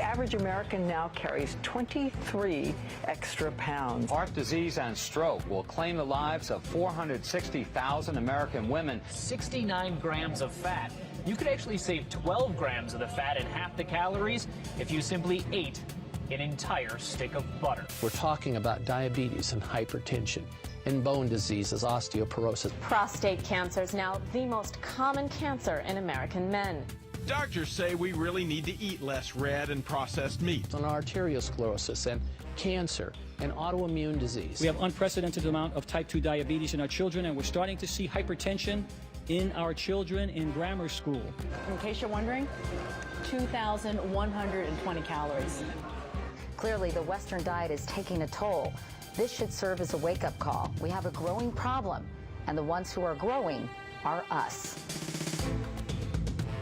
average American now carries 23 extra pounds. Heart disease and stroke will claim the lives of 460,000 American women. 69 grams of fat. You could actually save 12 grams of the fat and half the calories if you simply ate an entire stick of butter. We're talking about diabetes and hypertension and bone diseases, osteoporosis. Prostate cancer is now the most common cancer in American men. Doctors say we really need to eat less red and processed meat. On arteriosclerosis and cancer and autoimmune disease. We have unprecedented amount of type 2 diabetes in our children, and we're starting to see hypertension in our children in grammar school. In case you're wondering, 2,120 calories. Clearly, the Western diet is taking a toll. This should serve as a wake-up call. We have a growing problem, and the ones who are growing are us.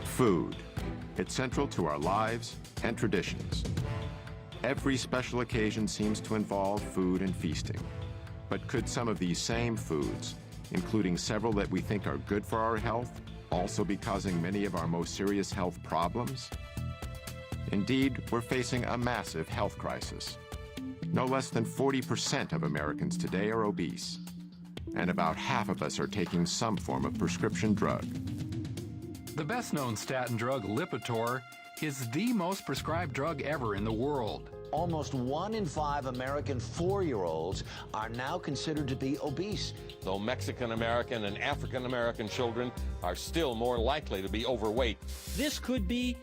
Food. It's central to our lives and traditions. Every special occasion seems to involve food and feasting. But could some of these same foods, including several that we think are good for our health, also be causing many of our most serious health problems? Indeed, we're facing a massive health crisis. No less than 40% of Americans today are obese, and about half of us are taking some form of prescription drug. The best-known statin drug, Lipitor, is the most prescribed drug ever in the world. Almost 1 in 5 American 4-year-olds are now considered to be obese. Though Mexican-American and African-American children are still more likely to be overweight. This could be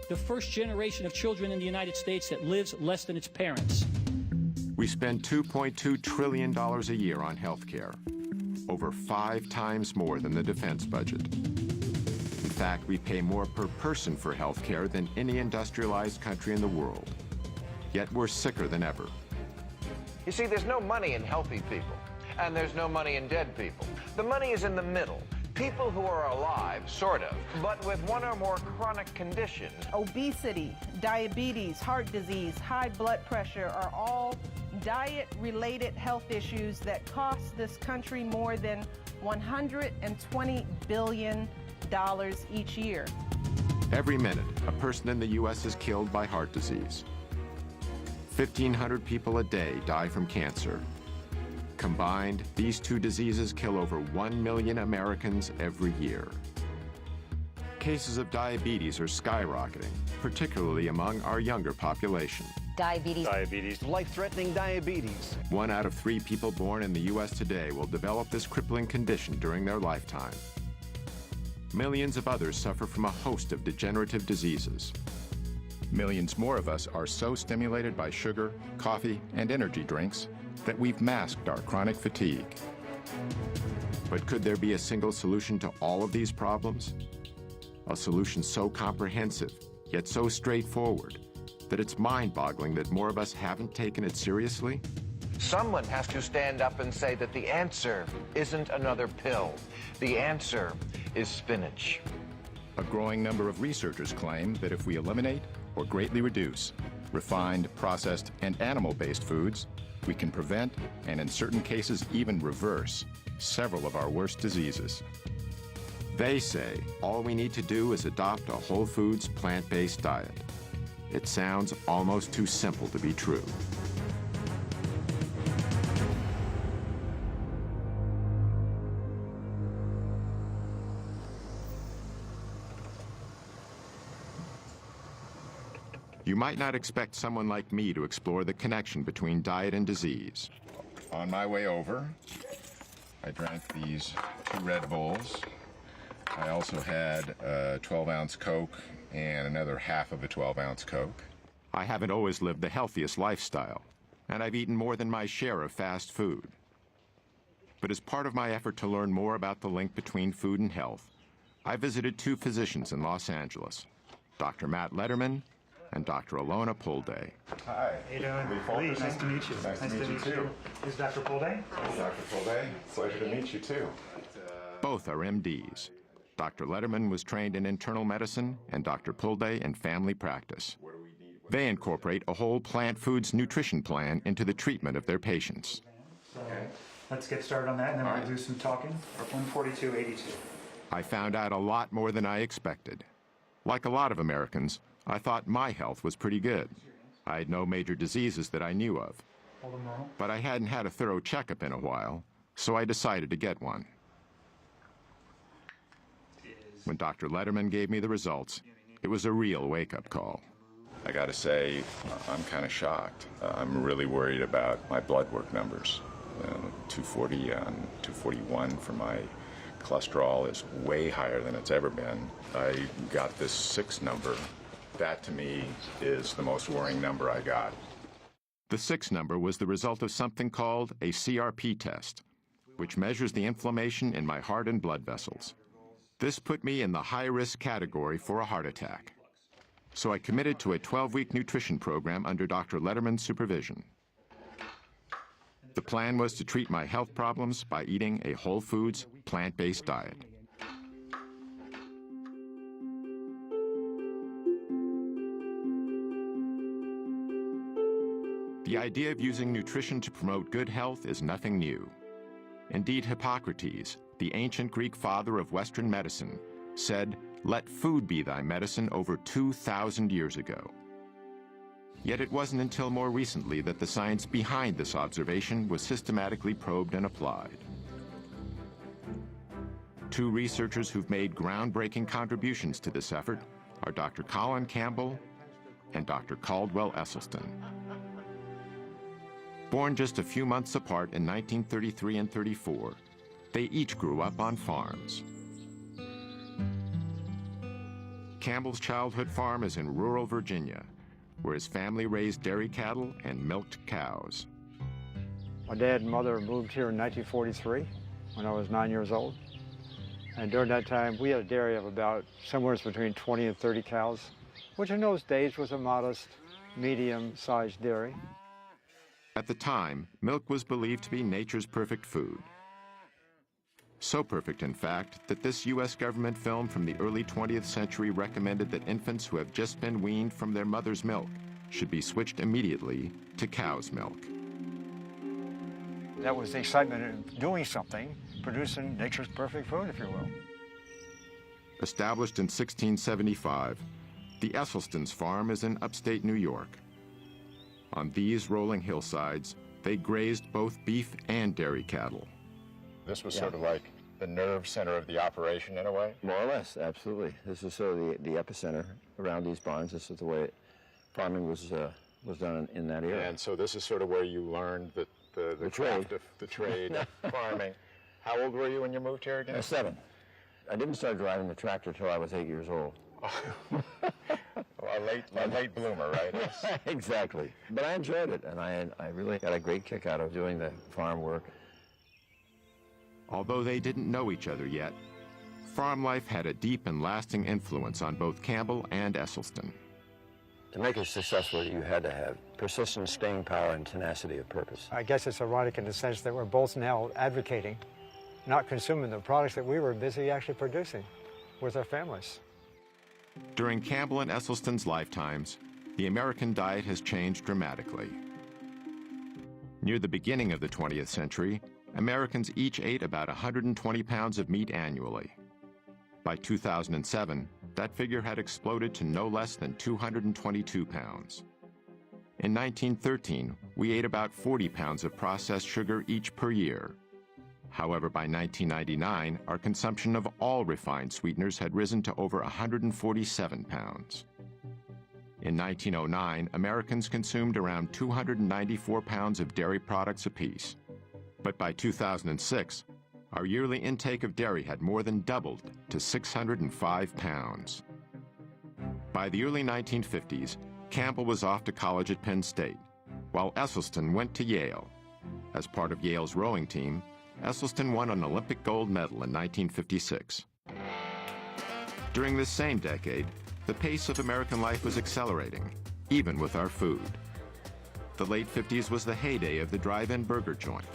the first generation of children in the United States that lives less than its parents. We spend $2.2 trillion a year on health care, over 5 times more than the defense budget. In fact, we pay more per person for health care than any industrialized country in the world. Yet we're sicker than ever. You see, there's no money in healthy people, and there's no money in dead people. The money is in the middle. People who are alive, sort of, but with one or more chronic conditions. Obesity, diabetes, heart disease, high blood pressure are all diet-related health issues that cost this country more than $120 billion each year. Every minute, a person in the U.S. is killed by heart disease. 1,500 people a day die from cancer. Combined, these two diseases kill over 1 million Americans every year. Cases of diabetes are skyrocketing, particularly among our younger population. Diabetes. Life-threatening diabetes. 1 out of 3 people born in the U.S. today will develop this crippling condition during their lifetime. Millions of others suffer from a host of degenerative diseases. Millions more of us are so stimulated by sugar, coffee, and energy drinks that we've masked our chronic fatigue. But could there be a single solution to all of these problems? A solution so comprehensive, yet so straightforward, that it's mind-boggling that more of us haven't taken it seriously? Someone has to stand up and say that the answer isn't another pill. The answer is spinach. A growing number of researchers claim that if we eliminate or greatly reduce refined, processed, and animal-based foods, we can prevent, and in certain cases even reverse, several of our worst diseases. They say all we need to do is adopt a whole foods, plant-based diet. It sounds almost too simple to be true. You might not expect someone like me to explore the connection between diet and disease. On my way over, I drank these 2 Red Bulls. I also had a 12-ounce Coke and another half of a 12-ounce Coke. I haven't always lived the healthiest lifestyle, and I've eaten more than my share of fast food. But as part of my effort to learn more about the link between food and health, I visited 2 physicians in Los Angeles, Dr. Matt Lederman and Dr. Alona Pulday. Hi. How you doing? Lee, nice to meet you. Nice to meet you, too. This is Dr. Pulday. Dr. Pulday, pleasure to meet you, too. Both are MDs. Dr. Lederman was trained in internal medicine and Dr. Pulday in family practice. They incorporate a whole plant foods nutrition plan into the treatment of their patients. So let's get started on that, and then we'll do some talking. 142.82. I found out a lot more than I expected. Like a lot of Americans, I thought my health was pretty good. I had no major diseases that I knew of. But I hadn't had a thorough checkup in a while, so I decided to get one. When Dr. Letterman gave me the results, it was a real wake-up call. I gotta say, I'm kind of shocked. I'm really worried about my blood work numbers. 240 on 241 for my cholesterol is way higher than it's ever been. I got this 6 number. That, to me, is the most worrying number I got. The 6 number was the result of something called a CRP test, which measures the inflammation in my heart and blood vessels. This put me in the high-risk category for a heart attack. So I committed to a 12-week nutrition program under Dr. Letterman's supervision. The plan was to treat my health problems by eating a whole foods, plant-based diet. The idea of using nutrition to promote good health is nothing new. Indeed, Hippocrates, the ancient Greek father of Western medicine, said, "Let food be thy medicine," over 2,000 years ago. Yet it wasn't until more recently that the science behind this observation was systematically probed and applied. 2 researchers who've made groundbreaking contributions to this effort are Dr. Colin Campbell and Dr. Caldwell Esselstyn. Born just a few months apart in 1933 and 34, they each grew up on farms. Campbell's childhood farm is in rural Virginia, where his family raised dairy cattle and milked cows. My dad and mother moved here in 1943 when I was 9 years old. And during that time, we had a dairy of about somewhere between 20 and 30 cows, which in those days was a modest, medium-sized dairy. At the time, milk was believed to be nature's perfect food. So perfect, in fact, that this U.S. government film from the early 20th century recommended that infants who have just been weaned from their mother's milk should be switched immediately to cow's milk. That was the excitement of doing something, producing nature's perfect food, if you will. Established in 1675, the Esselstyn's farm is in upstate New York. On these rolling hillsides, they grazed both beef and dairy cattle. This was sort of like the nerve center of the operation in a way? More or less, absolutely. This is sort of the epicenter around these barns. This is the way farming was done in that area. And so this is sort of where you learned the craft of the trade of farming. How old were you when you moved here again? 7. I didn't start driving the tractor until I was 8 years old. Well, a late bloomer, right? Exactly. But I enjoyed it, and I really got a great kick out of doing the farm work. Although they didn't know each other yet, farm life had a deep and lasting influence on both Campbell and Esselstyn. To make it successful, you had to have persistence, staying power, and tenacity of purpose. I guess it's ironic in the sense that we're both now advocating, not consuming the products that we were busy actually producing with our families. During Campbell and Esselstyn's lifetimes, the American diet has changed dramatically. Near the beginning of the 20th century, Americans each ate about 120 pounds of meat annually. By 2007, that figure had exploded to no less than 222 pounds. In 1913, we ate about 40 pounds of processed sugar each per year. However, by 1999, our consumption of all refined sweeteners had risen to over 147 pounds. In 1909, Americans consumed around 294 pounds of dairy products apiece. But by 2006, our yearly intake of dairy had more than doubled to 605 pounds. By the early 1950s, Campbell was off to college at Penn State, while Esselstyn went to Yale. As part of Yale's rowing team, Esselstyn won an Olympic gold medal in 1956. During this same decade, the pace of American life was accelerating, even with our food. The late 50s was the heyday of the drive-in burger joint.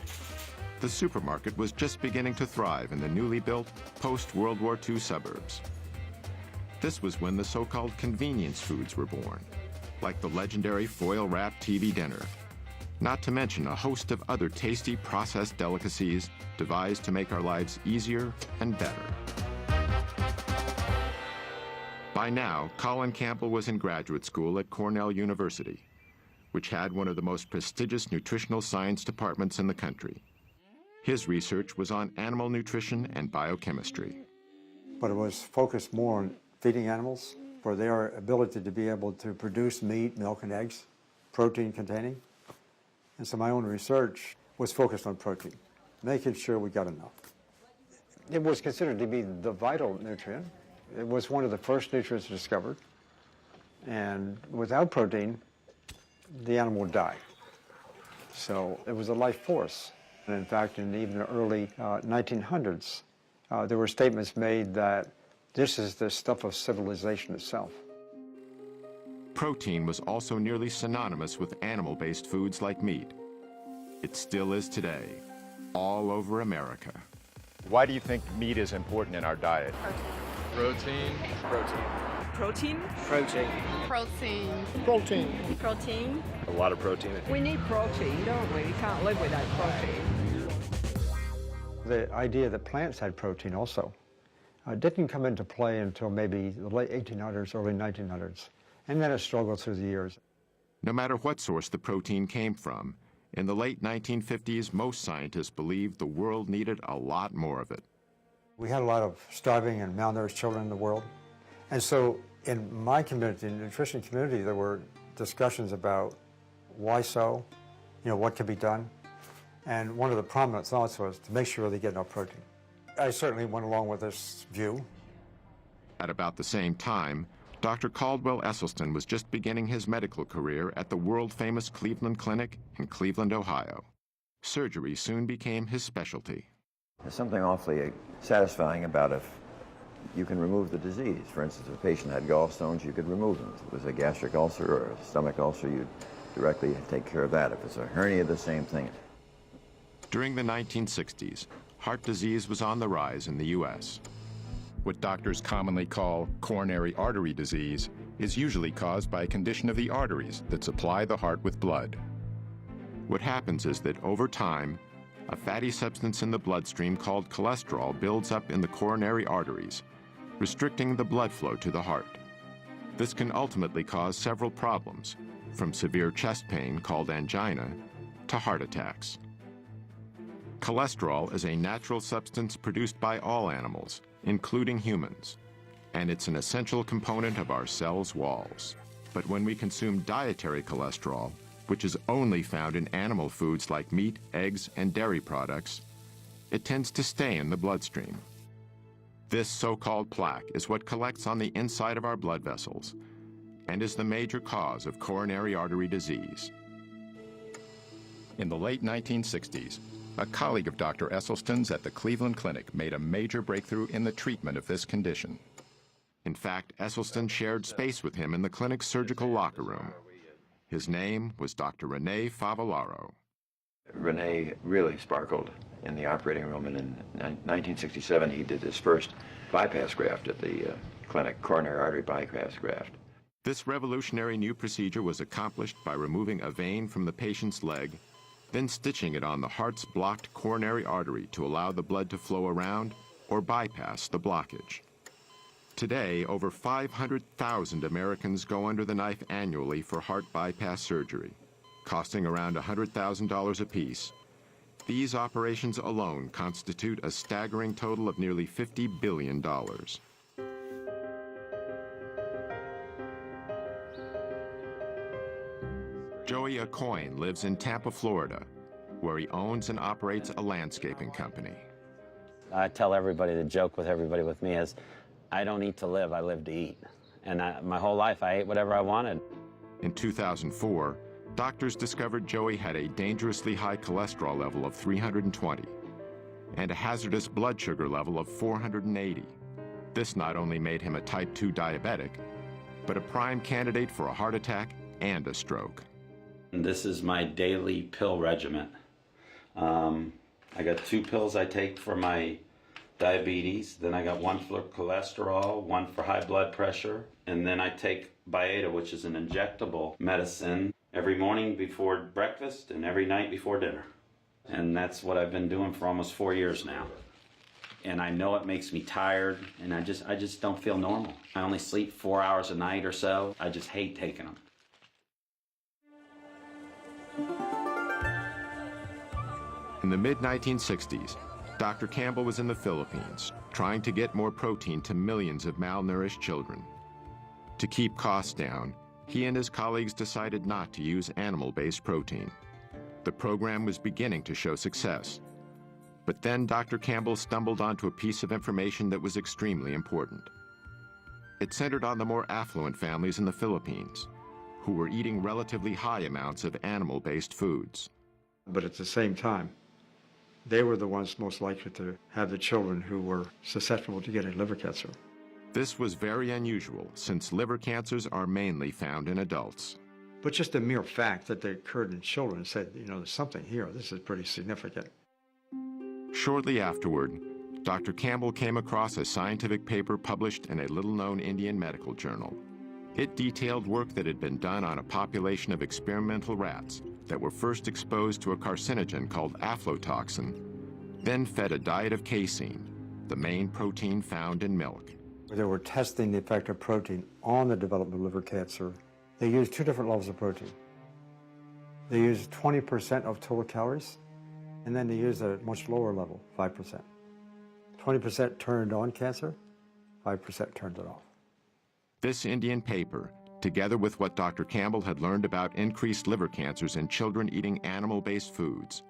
The supermarket was just beginning to thrive in the newly built post-World War II suburbs. This was when the so-called convenience foods were born, like the legendary foil-wrapped TV dinner, not to mention a host of other tasty processed delicacies devised to make our lives easier and better. By now, Colin Campbell was in graduate school at Cornell University, which had one of the most prestigious nutritional science departments in the country. His research was on animal nutrition and biochemistry. But it was focused more on feeding animals for their ability to be able to produce meat, milk, and eggs, protein containing. And so my own research was focused on protein, making sure we got enough. It was considered to be the vital nutrient. It was one of the first nutrients discovered. And without protein, the animal would die. So it was a life force. And in fact, in even the early 1900s, there were statements made that this is the stuff of civilization itself. Protein was also nearly synonymous with animal-based foods like meat. It still is today, all over America. Why do you think meat is important in our diet? Protein. Protein. Protein? Protein. Protein. Protein. Protein. A lot of protein. We need protein, don't we? We can't live without protein. The idea that plants had protein also didn't come into play until maybe the late 1800s, early 1900s, and then it struggled through the years. No matter what source the protein came from, in the late 1950s, most scientists believed the world needed a lot more of it. We had a lot of starving and malnourished children in the world. And so in my community, the nutrition community, there were discussions about why so, what could be done. And one of the prominent thoughts was to make sure they get enough protein. I certainly went along with this view. At about the same time, Dr. Caldwell Esselstyn was just beginning his medical career at the world-famous Cleveland Clinic in Cleveland, Ohio. Surgery soon became his specialty. There's something awfully satisfying about if you can remove the disease. For instance, if a patient had gallstones, you could remove them. If it was a gastric ulcer or a stomach ulcer, you'd directly take care of that. If it's a hernia, the same thing. During the 1960s, heart disease was on the rise in the U.S. What doctors commonly call coronary artery disease is usually caused by a condition of the arteries that supply the heart with blood. What happens is that over time, a fatty substance in the bloodstream called cholesterol builds up in the coronary arteries, restricting the blood flow to the heart. This can ultimately cause several problems, from severe chest pain called angina to heart attacks. Cholesterol is a natural substance produced by all animals, including humans, and it's an essential component of our cells' walls. But when we consume dietary cholesterol, which is only found in animal foods like meat, eggs, and dairy products, it tends to stay in the bloodstream. This so-called plaque is what collects on the inside of our blood vessels and is the major cause of coronary artery disease. In the late 1960s, a colleague of Dr. Esselstyn's at the Cleveland Clinic made a major breakthrough in the treatment of this condition. In fact, Esselstyn shared space with him in the clinic's surgical locker room. His name was Dr. Rene Favellaro. Rene really sparkled in the operating room, and in 1967 he did his first bypass graft at the clinic, coronary artery bypass graft. This revolutionary new procedure was accomplished by removing a vein from the patient's leg, then stitching it on the heart's blocked coronary artery to allow the blood to flow around or bypass the blockage. Today, over 500,000 Americans go under the knife annually for heart bypass surgery, costing around $100,000 apiece. These operations alone constitute a staggering total of nearly $50 billion. Joey Acoyne lives in Tampa, Florida, where he owns and operates a landscaping company. I tell everybody, the joke with everybody with me is, I don't eat to live, I live to eat. And my whole life, I ate whatever I wanted. In 2004, doctors discovered Joey had a dangerously high cholesterol level of 320 and a hazardous blood sugar level of 480. This not only made him a type 2 diabetic, but a prime candidate for a heart attack and a stroke. This is my daily pill regimen. I got 2 pills I take for my diabetes, then I got 1 for cholesterol, 1 for high blood pressure, and then I take Bieta, which is an injectable medicine, every morning before breakfast and every night before dinner. And that's what I've been doing for almost 4 years now. and I know it makes me tired, and I just don't feel normal. I only sleep 4 hours a night or so. I just hate taking them. In the mid-1960s, Dr. Campbell was in the Philippines, trying to get more protein to millions of malnourished children. To keep costs down, he and his colleagues decided not to use animal-based protein. The program was beginning to show success. But then Dr. Campbell stumbled onto a piece of information that was extremely important. It centered on the more affluent families in the Philippines, who were eating relatively high amounts of animal-based foods. But at the same time, they were the ones most likely to have the children who were susceptible to getting liver cancer. This was very unusual, since liver cancers are mainly found in adults. But just the mere fact that they occurred in children said, you know, there's something here. This is pretty significant. Shortly afterward, Dr. Campbell came across a scientific paper published in a little-known Indian medical journal. It detailed work that had been done on a population of experimental rats that were first exposed to a carcinogen called aflatoxin, then fed a diet of casein, the main protein found in milk. They were testing the effect of protein on the development of liver cancer. They used two different levels of protein. They used 20% of total calories, and then they used a much lower level, 5%. 20% turned on cancer, 5% turned it off. This Indian paper, together with what Dr. Campbell had learned about increased liver cancers in children eating animal-based foods,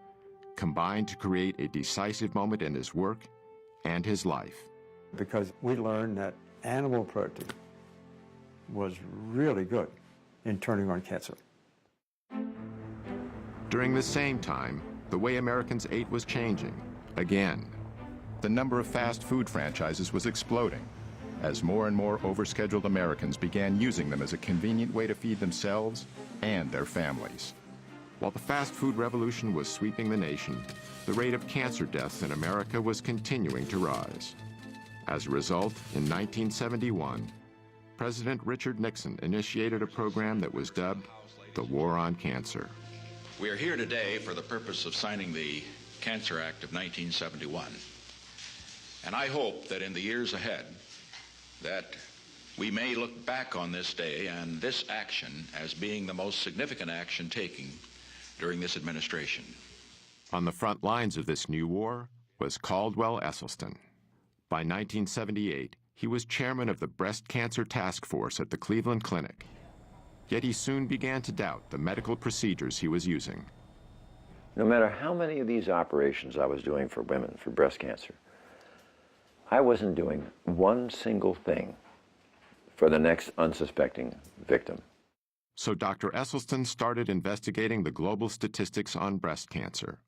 combined to create a decisive moment in his work and his life. Because we learned that animal protein was really good in turning on cancer. During the same time, the way Americans ate was changing, again. The number of fast food franchises was exploding as more and more overscheduled Americans began using them as a convenient way to feed themselves and their families. While the fast food revolution was sweeping the nation, the rate of cancer deaths in America was continuing to rise. As a result, in 1971, President Richard Nixon initiated a program that was dubbed the War on Cancer. We are here today for the purpose of signing the Cancer Act of 1971. And I hope that in the years ahead, that we may look back on this day and this action as being the most significant action taken during this administration. On the front lines of this new war was Caldwell Esselstyn. By 1978, he was chairman of the Breast Cancer Task Force at the Cleveland Clinic. Yet he soon began to doubt the medical procedures he was using. No matter how many of these operations I was doing for women for breast cancer, I wasn't doing one single thing for the next unsuspecting victim. So Dr. Esselstyn started investigating the global statistics on breast cancer.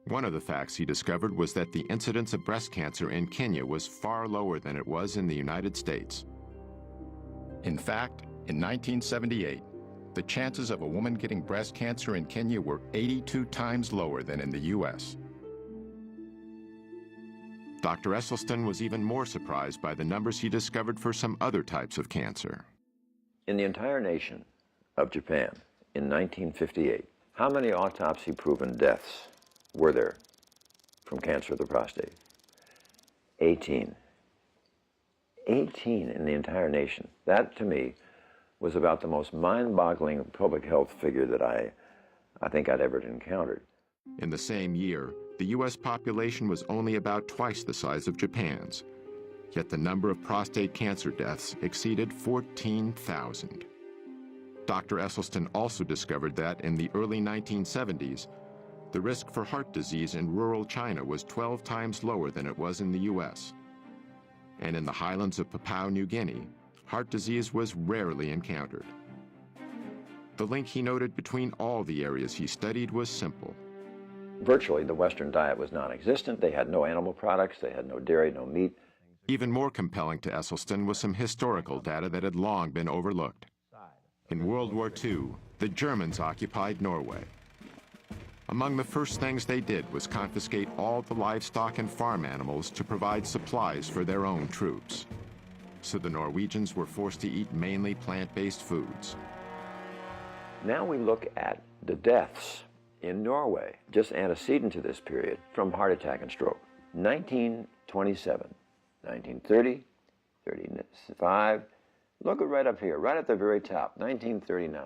One of the facts he discovered was that the incidence of breast cancer in Kenya was far lower than it was in the United States. In fact, in 1978, the chances of a woman getting breast cancer in Kenya were 82 times lower than in the U.S. Dr. Esselstyn was even more surprised by the numbers he discovered for some other types of cancer. In the entire nation of Japan in 1958, how many autopsy-proven deaths were there from cancer of the prostate? 18. 18 in the entire nation. That, to me, was about the most mind-boggling public health figure that I think I'd ever encountered. In the same year, the U.S. population was only about twice the size of Japan's, yet the number of prostate cancer deaths exceeded 14,000. Dr. Esselstyn also discovered that in the early 1970s, the risk for heart disease in rural China was 12 times lower than it was in the U.S. And in the highlands of Papua New Guinea, heart disease was rarely encountered. The link he noted between all the areas he studied was simple. Virtually, the Western diet was non-existent. They had no animal products. They had no dairy, no meat. Even more compelling to Esselstyn was some historical data that had long been overlooked. In World War II, the Germans occupied Norway. Among the first things they did was confiscate all the livestock and farm animals to provide supplies for their own troops. So the Norwegians were forced to eat mainly plant-based foods. Now we look at the deaths in Norway, just antecedent to this period, from heart attack and stroke. 19 27. 1930, 35. Look at right up here, right at the very top, 1939.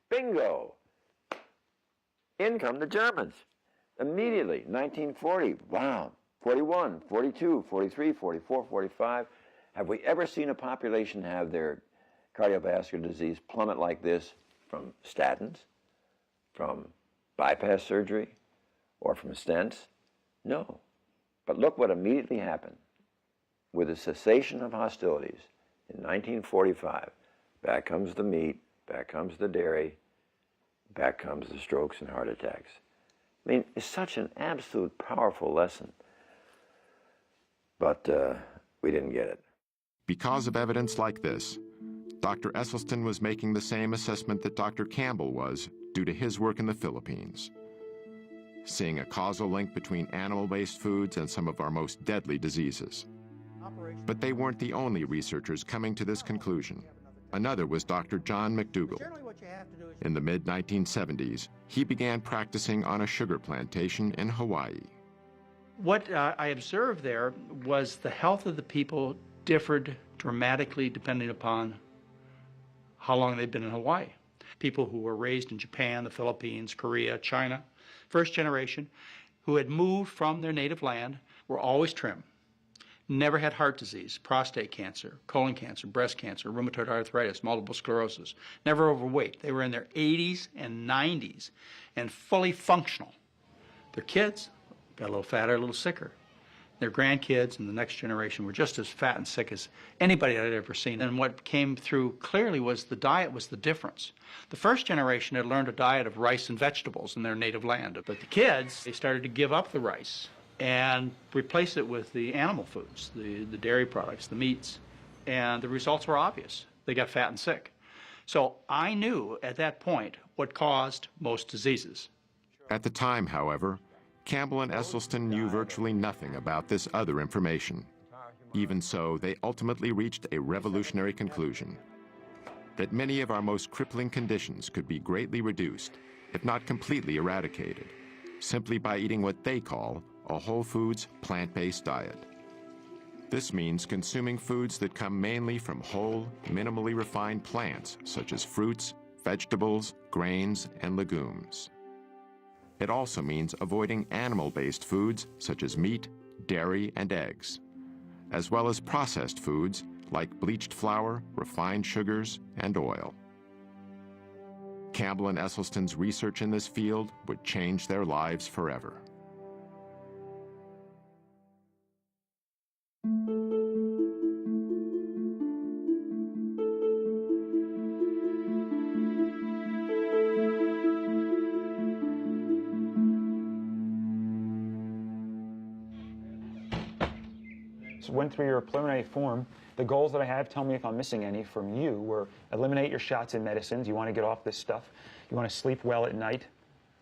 Bingo! In come the Germans. Immediately, 1940, wow, 41, 42, 43, 44, 45. Have we ever seen a population have their cardiovascular disease plummet like this from statins, from bypass surgery, or from stents? No. But look what immediately happened. With the cessation of hostilities in 1945, back comes the meat, back comes the dairy, back comes the strokes and heart attacks. I mean, it's such an absolute powerful lesson. But we didn't get it. Because of evidence like this, Dr. Esselstyn was making the same assessment that Dr. Campbell was due to his work in the Philippines, seeing a causal link between animal-based foods and some of our most deadly diseases. But they weren't the only researchers coming to this conclusion. Another was Dr. John McDougall. In the mid-1970s, he began practicing on a sugar plantation in Hawaii. What I observed there was the health of the people differed dramatically depending upon how long they'd been in Hawaii. People who were raised in Japan, the Philippines, Korea, China, first generation, who had moved from their native land, were always trim. Never had heart disease, prostate cancer, colon cancer, breast cancer, rheumatoid arthritis, multiple sclerosis. Never overweight. They were in their 80s and 90s and fully functional. Their kids got a little fatter, a little sicker. Their grandkids and the next generation were just as fat and sick as anybody I'd ever seen. And what came through clearly was the diet was the difference. The first generation had learned a diet of rice and vegetables in their native land. But the kids, they started to give up the rice and replace it with the animal foods, the dairy products, the meats. And the results were obvious. They got fat and sick. So I knew at that point what caused most diseases. At the time, however, Campbell and Esselstyn knew virtually nothing about this other information. Even so, they ultimately reached a revolutionary conclusion: that many of our most crippling conditions could be greatly reduced, if not completely eradicated, simply by eating what they call a whole foods, plant-based diet. This means consuming foods that come mainly from whole, minimally refined plants, such as fruits, vegetables, grains, and legumes. It also means avoiding animal-based foods such as meat, dairy, and eggs, as well as processed foods like bleached flour, refined sugars, and oil. Campbell and Esselstyn's research in this field would change their lives forever. Went through your preliminary form. The goals that I have, tell me if I'm missing any from you, were eliminate your shots and medicines. You want to get off this stuff. You want to sleep well at night.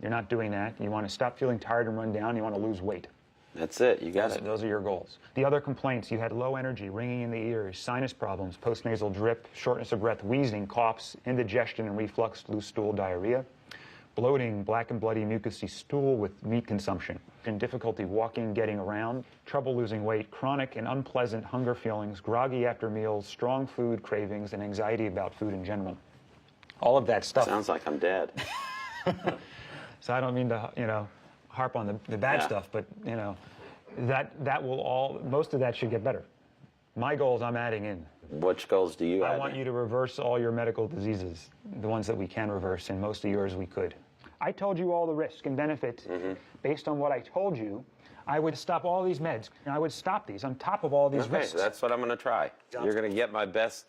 You're not doing that. You want to stop feeling tired and run down. You want to lose weight. That's it. You got it. Those are your goals. The other complaints, you had low energy, ringing in the ears, sinus problems, postnasal drip, shortness of breath, wheezing, coughs, indigestion and reflux, loose stool, diarrhea, bloating, black and bloody mucousy stool with meat consumption, and difficulty walking, getting around, trouble losing weight, chronic and unpleasant hunger feelings, groggy after meals, strong food cravings, and anxiety about food in general. All of that stuff. Sounds like I'm dead. So I don't mean to, harp on the bad stuff, but, that will all, most of that should get better. My goals I'm adding in. Which goals do you add? I want you to reverse all your medical diseases, the ones that we can reverse, and most of yours we could. I told you all the risk and benefit. Based on what I told you, I would stop all these meds. I would stop these on top of all these risks. That's what I'm going to try. You're going to get my best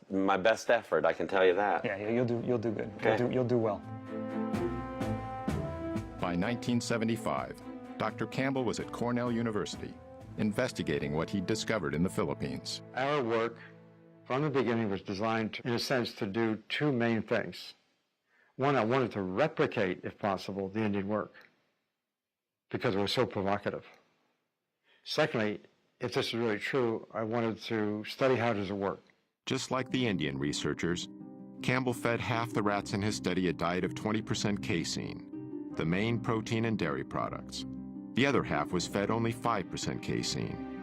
effort, I can tell you that. Yeah, you'll do good. Okay. You'll do well. By 1975, Dr. Campbell was at Cornell University, investigating what he'd discovered in the Philippines. Our work from the beginning was designed, in a sense, to do two main things. One, I wanted to replicate, if possible, the Indian work, because it was so provocative. Secondly, if this is really true, I wanted to study how does it work. Just like the Indian researchers, Campbell fed half the rats in his study a diet of 20% casein, the main protein in dairy products. The other half was fed only 5% casein.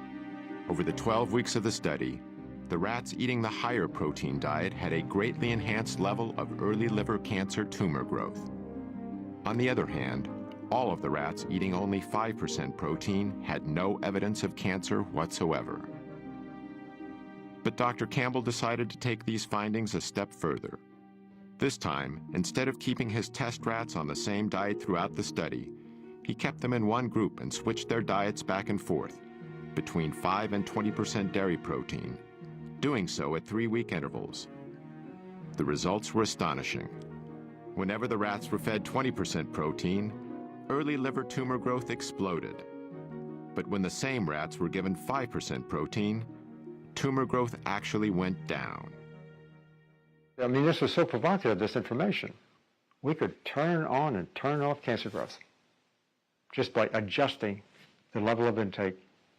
Over the 12 weeks of the study, the rats eating the higher protein diet had a greatly enhanced level of early liver cancer tumor growth. On the other hand, all of the rats eating only 5% protein had no evidence of cancer whatsoever. But Dr. Campbell decided to take these findings a step further. This time, instead of keeping his test rats on the same diet throughout the study, he kept them in one group and switched their diets back and forth between 5 and 20% dairy protein, doing so at 3-week intervals. The results were astonishing. Whenever the rats were fed 20% protein, early liver tumor growth exploded. But when the same rats were given 5% protein, tumor growth actually went down. I mean, this was so provocative, this information. We could turn on and turn off cancer growth just by adjusting the level of intake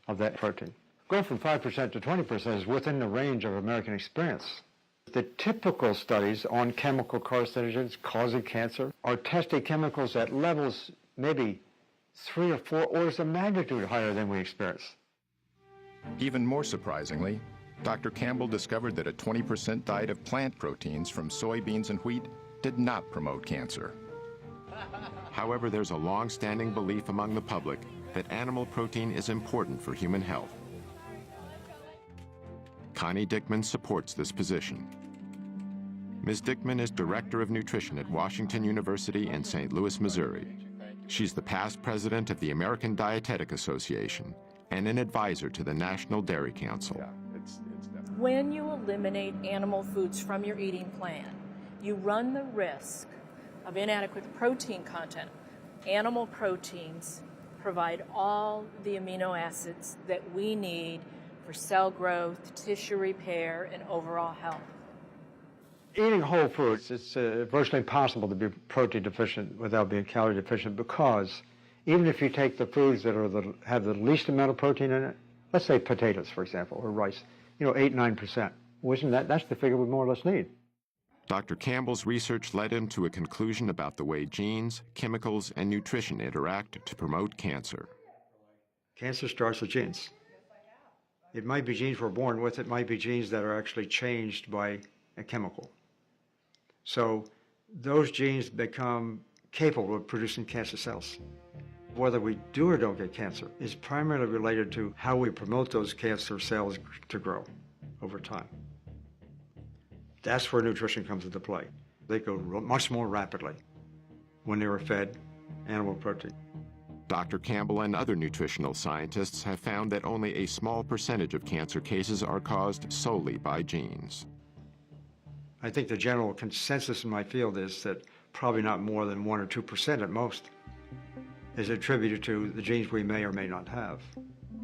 of that protein. Going from 5% to 20% is within the range of American experience. The typical studies on chemical carcinogens causing cancer are testing chemicals at levels maybe 3 or 4 orders of magnitude higher than we experience. Even more surprisingly, Dr. Campbell discovered that a 20% diet of plant proteins from soybeans and wheat did not promote cancer. However, there's a long-standing belief among the public that animal protein is important for human health. Connie Dickman supports this position. Ms. Dickman is Director of Nutrition at Washington University in St. Louis, Missouri. She's the past president of the American Dietetic Association and an advisor to the National Dairy Council. When you eliminate animal foods from your eating plan, you run the risk of inadequate protein content. Animal proteins provide all the amino acids that we need for cell growth, tissue repair, and overall health. Eating whole foods, it's virtually impossible to be protein deficient without being calorie deficient, because even if you take the foods that have the least amount of protein in it, let's say potatoes, for example, or rice, 8-9%. Well, that's the figure we more or less need. Dr. Campbell's research led him to a conclusion about the way genes, chemicals, and nutrition interact to promote cancer. Cancer starts with genes. It might be genes we're born with, it might be genes that are actually changed by a chemical. So those genes become capable of producing cancer cells. Whether we do or don't get cancer is primarily related to how we promote those cancer cells to grow over time. That's where nutrition comes into play. They go much more rapidly when they were fed animal protein. Dr. Campbell and other nutritional scientists have found that only a small percentage of cancer cases are caused solely by genes. I think the general consensus in my field is that probably not more than 1 or 2% at most is attributed to the genes we may or may not have.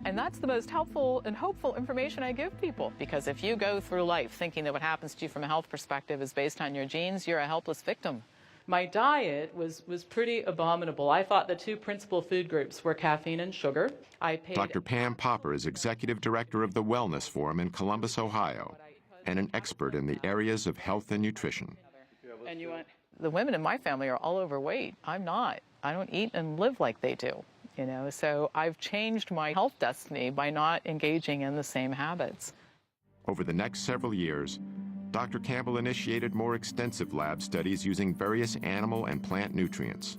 And that's the most helpful and hopeful information I give people. Because if you go through life thinking that what happens to you from a health perspective is based on your genes, you're a helpless victim. My diet was pretty abominable. I thought the two principal food groups were caffeine and sugar. Dr. Pam Popper is executive director of the Wellness Forum in Columbus, Ohio, and an expert in the areas of health and nutrition. And you want... The women in my family are all overweight. I'm not. I don't eat and live like they do, so I've changed my health destiny by not engaging in the same habits. Over the next several years, Dr. Campbell initiated more extensive lab studies using various animal and plant nutrients.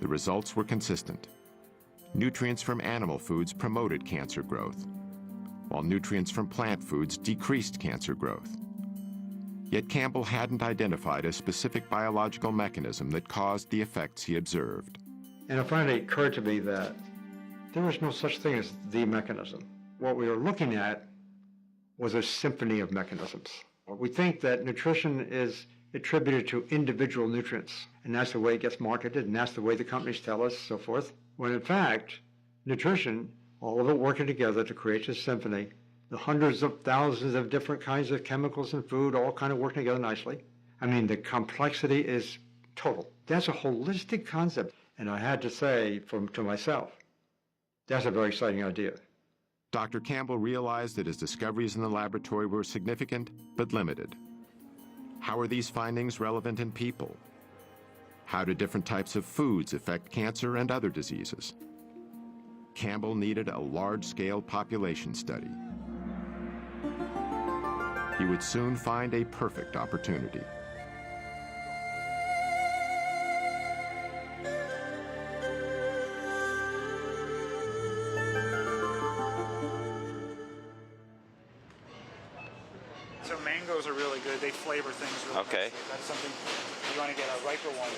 The results were consistent. Nutrients from animal foods promoted cancer growth, while nutrients from plant foods decreased cancer growth. Yet Campbell hadn't identified a specific biological mechanism that caused the effects he observed. And it finally occurred to me that there was no such thing as the mechanism. What we were looking at was a symphony of mechanisms. We think that nutrition is attributed to individual nutrients, and that's the way it gets marketed, and that's the way the companies tell us, so forth. When in fact, nutrition, all of it working together to create this symphony, the hundreds of thousands of different kinds of chemicals in food, all kind of working together nicely. I mean, the complexity is total. That's a holistic concept. And I had to say to myself, that's a very exciting idea. Dr. Campbell realized that his discoveries in the laboratory were significant but limited. How are these findings relevant in people? How do different types of foods affect cancer and other diseases? Campbell needed a large-scale population study. He would soon find a perfect opportunity. So mangoes are really good. They flavor things really Okay. nicely. That's something you want to get a riper one.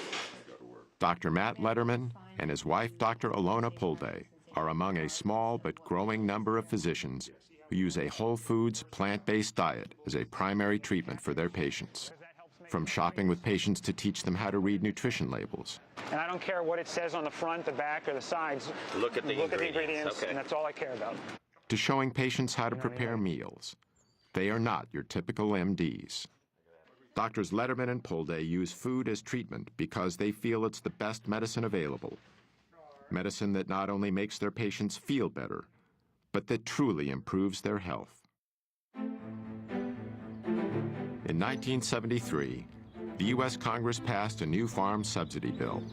Dr. Matt Letterman and his wife, Dr. Alona Pulde, are among a small but growing number of physicians who use a whole foods, plant-based diet as a primary treatment for their patients. From shopping with patients to teach them how to read nutrition labels. And I don't care what it says on the front, the back, or the sides. Look at the ingredients. Okay. And that's all I care about. To showing patients how to prepare meals. They are not your typical MDs. Doctors Letterman and Pulde use food as treatment because they feel it's the best medicine available. Medicine that not only makes their patients feel better, but that truly improves their health. In 1973, the U.S. Congress passed a new farm subsidy bill.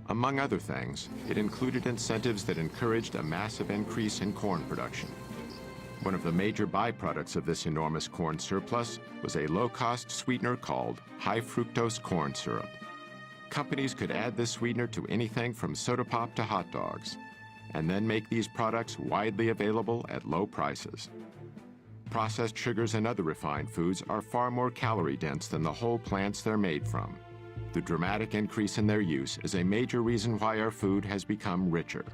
Among other things, it included incentives that encouraged a massive increase in corn production. One of the major byproducts of this enormous corn surplus was a low-cost sweetener called high-fructose corn syrup. Companies could add this sweetener to anything from soda pop to hot dogs, and then make these products widely available at low prices. Processed sugars and other refined foods are far more calorie-dense than the whole plants they're made from. The dramatic increase in their use is a major reason why our food has become richer.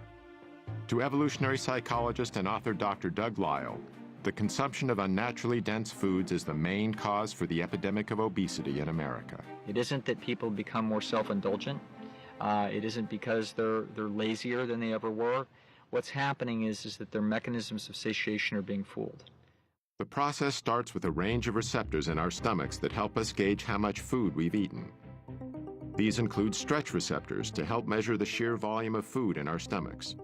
To evolutionary psychologist and author Dr. Doug Lisle, the consumption of unnaturally dense foods is the main cause for the epidemic of obesity in America. It isn't that people become more self-indulgent. It isn't because they're lazier than they ever were. What's happening is that their mechanisms of satiation are being fooled. The process starts with a range of receptors in our stomachs that help us gauge how much food we've eaten. These include stretch receptors to help measure the sheer volume of food in our stomachs.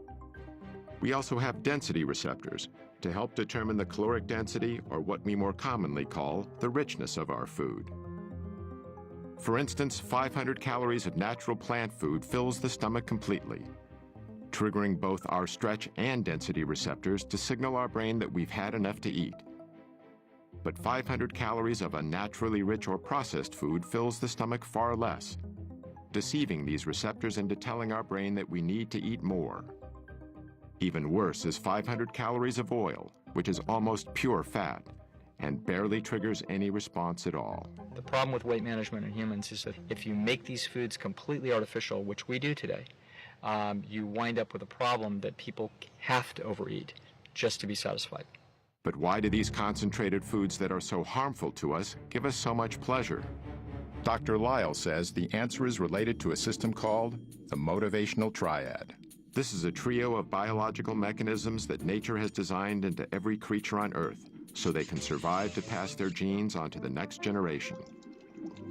We also have density receptors to help determine the caloric density, or what we more commonly call the richness of our food. For instance, 500 calories of natural plant food fills the stomach completely, triggering both our stretch and density receptors to signal our brain that we've had enough to eat. But 500 calories of unnaturally rich or processed food fills the stomach far less, deceiving these receptors into telling our brain that we need to eat more. Even worse is 500 calories of oil, which is almost pure fat and barely triggers any response at all. The problem with weight management in humans is that if you make these foods completely artificial, which we do today, you wind up with a problem that people have to overeat just to be satisfied. But why do these concentrated foods that are so harmful to us give us so much pleasure? Dr. Lisle says the answer is related to a system called the motivational triad. This is a trio of biological mechanisms that nature has designed into every creature on Earth so they can survive to pass their genes on to the next generation.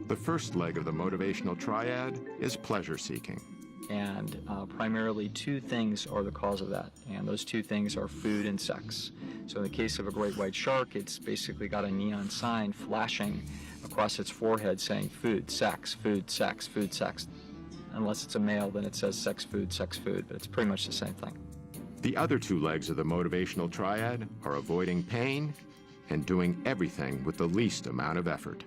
The first leg of the motivational triad is pleasure seeking. And primarily two things are the cause of that, and those two things are food and sex. So in the case of a great white shark, it's basically got a neon sign flashing across its forehead saying food, sex, food, sex, food, sex. Unless it's a male, then it says sex, food, but it's pretty much the same thing. The other two legs of the motivational triad are avoiding pain and doing everything with the least amount of effort.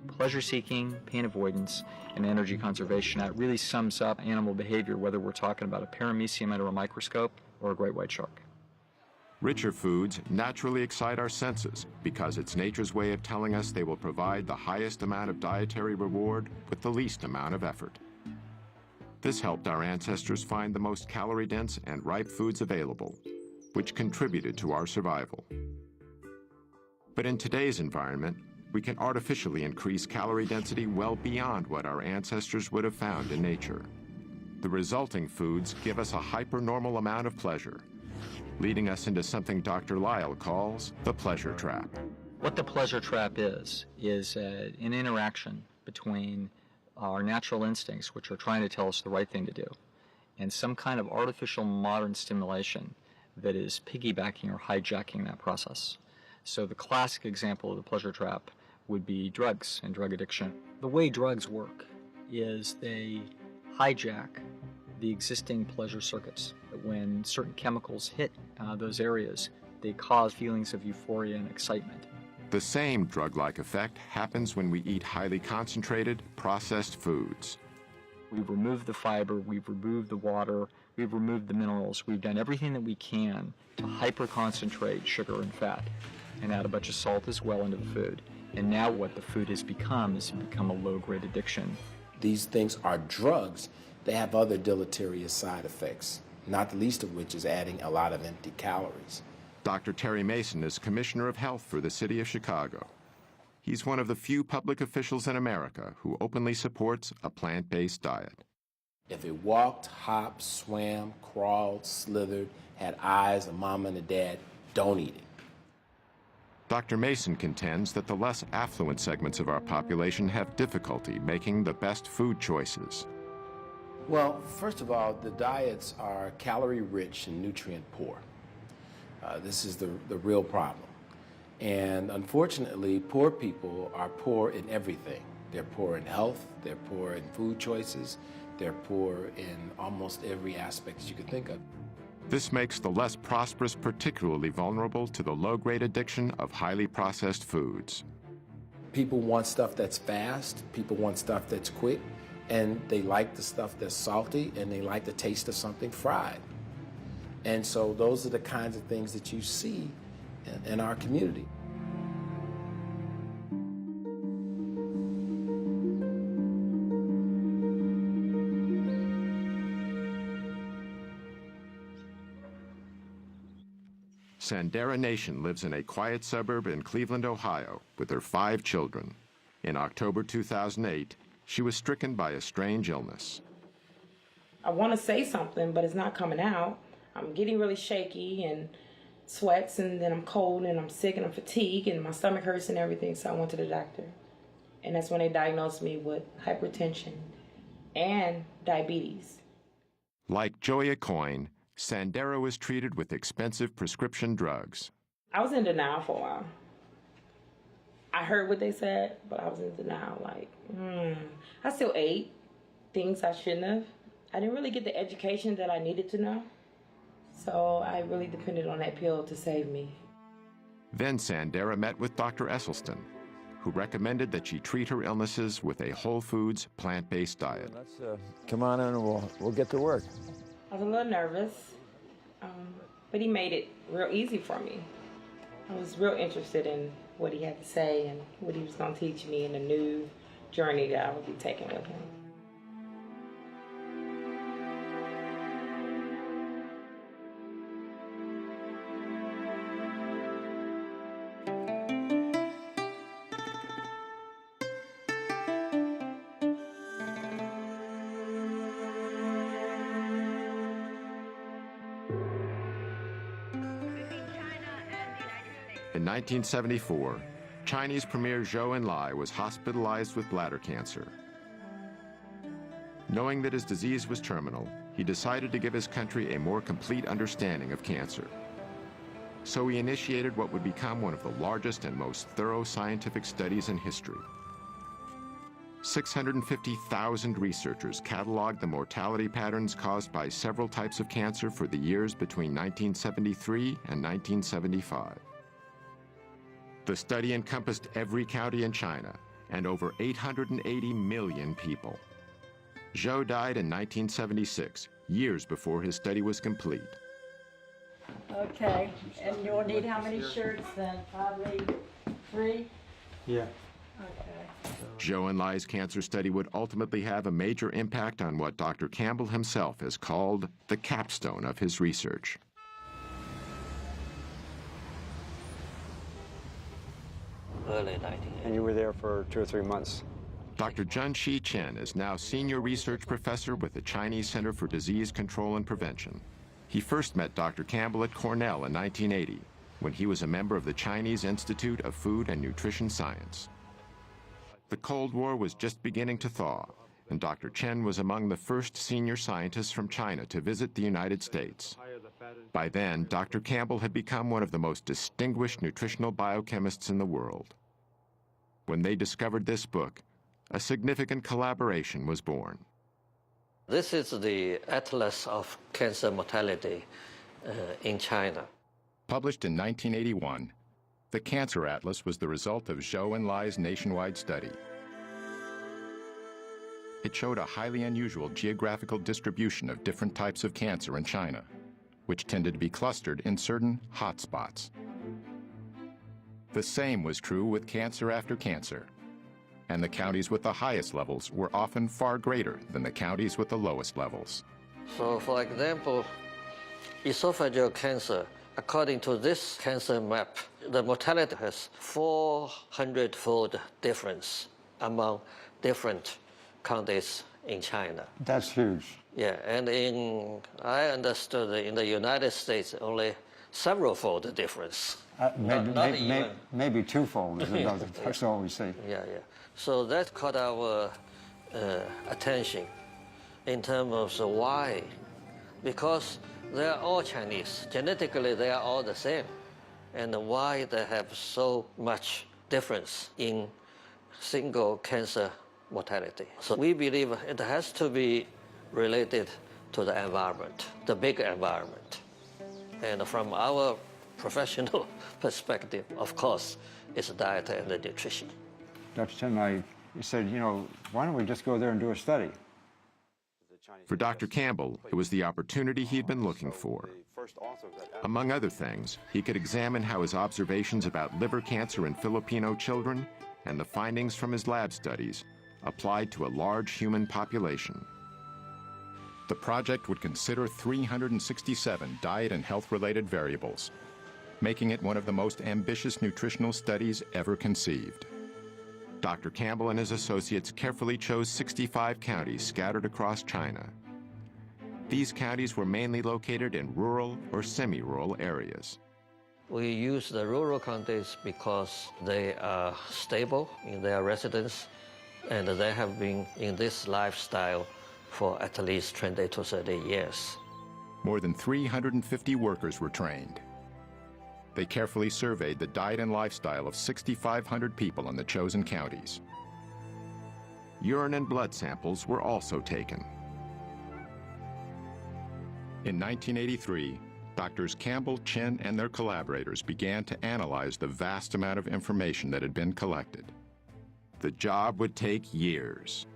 Pleasure-seeking, pain avoidance, and energy conservation. That really sums up animal behavior, whether we're talking about a paramecium under a microscope or a great white shark. Richer foods naturally excite our senses because it's nature's way of telling us they will provide the highest amount of dietary reward with the least amount of effort. This helped our ancestors find the most calorie-dense and ripe foods available, which contributed to our survival. But in today's environment, we can artificially increase calorie density well beyond what our ancestors would have found in nature. The resulting foods give us a hypernormal amount of pleasure, leading us into something Dr. Lisle calls the pleasure trap. What the pleasure trap is an interaction between our natural instincts, which are trying to tell us the right thing to do, and some kind of artificial modern stimulation that is piggybacking or hijacking that process. So the classic example of the pleasure trap would be drugs and drug addiction. The way drugs work is they hijack the existing pleasure circuits that when certain chemicals hit those areas, they cause feelings of euphoria and excitement. The same drug-like effect happens when we eat highly concentrated, processed foods. We've removed the fiber, we've removed the water, we've removed the minerals, we've done everything that we can to hyper-concentrate sugar and fat and add a bunch of salt as well into the food. And now what the food has become is become a low-grade addiction. These things are drugs. They have other deleterious side effects, not the least of which is adding a lot of empty calories. Dr. Terry Mason is Commissioner of Health for the City of Chicago. He's one of the few public officials in America who openly supports a plant-based diet. If it walked, hopped, swam, crawled, slithered, had eyes, a mom and a dad, don't eat it. Dr. Mason contends that the less affluent segments of our population have difficulty making the best food choices. Well, first of all, the diets are calorie-rich and nutrient-poor. This is the real problem. And unfortunately, poor people are poor in everything. They're poor in health, they're poor in food choices, they're poor in almost every aspect you could think of. This makes the less prosperous particularly vulnerable to the low-grade addiction of highly processed foods. People want stuff that's fast, people want stuff that's quick, and they like the stuff that's salty, and they like the taste of something fried. And so those are the kinds of things that you see in our community. Sandera Nation lives in a quiet suburb in Cleveland, Ohio, with her 5 children. In October 2008, she was stricken by a strange illness. I want to say something, but it's not coming out. I'm getting really shaky and sweats, and then I'm cold and I'm sick and I'm fatigued and my stomach hurts and everything, so I went to the doctor. And that's when they diagnosed me with hypertension and diabetes. Like Joya Coyne, Sandera was treated with expensive prescription drugs. I was in denial for a while. I heard what they said, but I was in denial, like, I still ate things I shouldn't have. I didn't really get the education that I needed to know. So I really depended on that pill to save me. Then Sandera met with Dr. Esselstyn, who recommended that she treat her illnesses with a whole foods, plant-based diet. Let's come on in and we'll get to work. I was a little nervous, but he made it real easy for me. I was real interested in what he had to say and what he was going to teach me in the new journey that I would be taking with him. In 1974, Chinese Premier Zhou Enlai was hospitalized with bladder cancer. Knowing that his disease was terminal, he decided to give his country a more complete understanding of cancer. So he initiated what would become one of the largest and most thorough scientific studies in history. 650,000 researchers cataloged the mortality patterns caused by several types of cancer for the years between 1973 and 1975. The study encompassed every county in China and over 880 million people. Zhou died in 1976, years before his study was complete. Okay, and you'll need how many shirts then? Probably 3? Yeah. Okay. Zhou Enlai's cancer study would ultimately have a major impact on what Dr. Campbell himself has called the capstone of his research. Early 1980s. And you were there for 2 or 3 months. Dr. Junshi Chen is now senior research professor with the Chinese Center for Disease Control and Prevention. He first met Dr. Campbell at Cornell in 1980, when he was a member of the Chinese Institute of Food and Nutrition Science. The Cold War was just beginning to thaw, and Dr. Chen was among the first senior scientists from China to visit the United States. By then, Dr. Campbell had become one of the most distinguished nutritional biochemists in the world. When they discovered this book, a significant collaboration was born. This is the Atlas of Cancer Mortality in China. Published in 1981, the Cancer Atlas was the result of Zhou and Lai's nationwide study. It showed a highly unusual geographical distribution of different types of cancer in China, which tended to be clustered in certain hotspots. The same was true with cancer after cancer, and the counties with the highest levels were often far greater than the counties with the lowest levels. So, for example, esophageal cancer, according to this cancer map, the mortality has 400-fold difference among different counties in China. That's huge. Yeah, and I understood that in the United States, only several-fold difference. Maybe twofold is another. That's all we see. Yeah. So that caught our attention in terms of why. Because they are all Chinese. Genetically, they are all the same. And why they have so much difference in single cancer mortality. So we believe it has to be related to the environment, the big environment. And from our professional perspective, of course, it's diet and the nutrition. Dr. Chen, you said, why don't we just go there and do a study? For Dr. Campbell, it was the opportunity he'd been looking for. Among other things, he could examine how his observations about liver cancer in Filipino children and the findings from his lab studies applied to a large human population. The project would consider 367 diet and health-related variables, making it one of the most ambitious nutritional studies ever conceived. Dr. Campbell and his associates carefully chose 65 counties scattered across China. These counties were mainly located in rural or semi-rural areas. We use the rural counties because they are stable in their residence and they have been in this lifestyle for at least 20 to 30 years. More than 350 workers were trained. They carefully surveyed the diet and lifestyle of 6,500 people in the chosen counties. Urine and blood samples were also taken. In 1983, Doctors Campbell, Chen, and their collaborators began to analyze the vast amount of information that had been collected. The job would take years.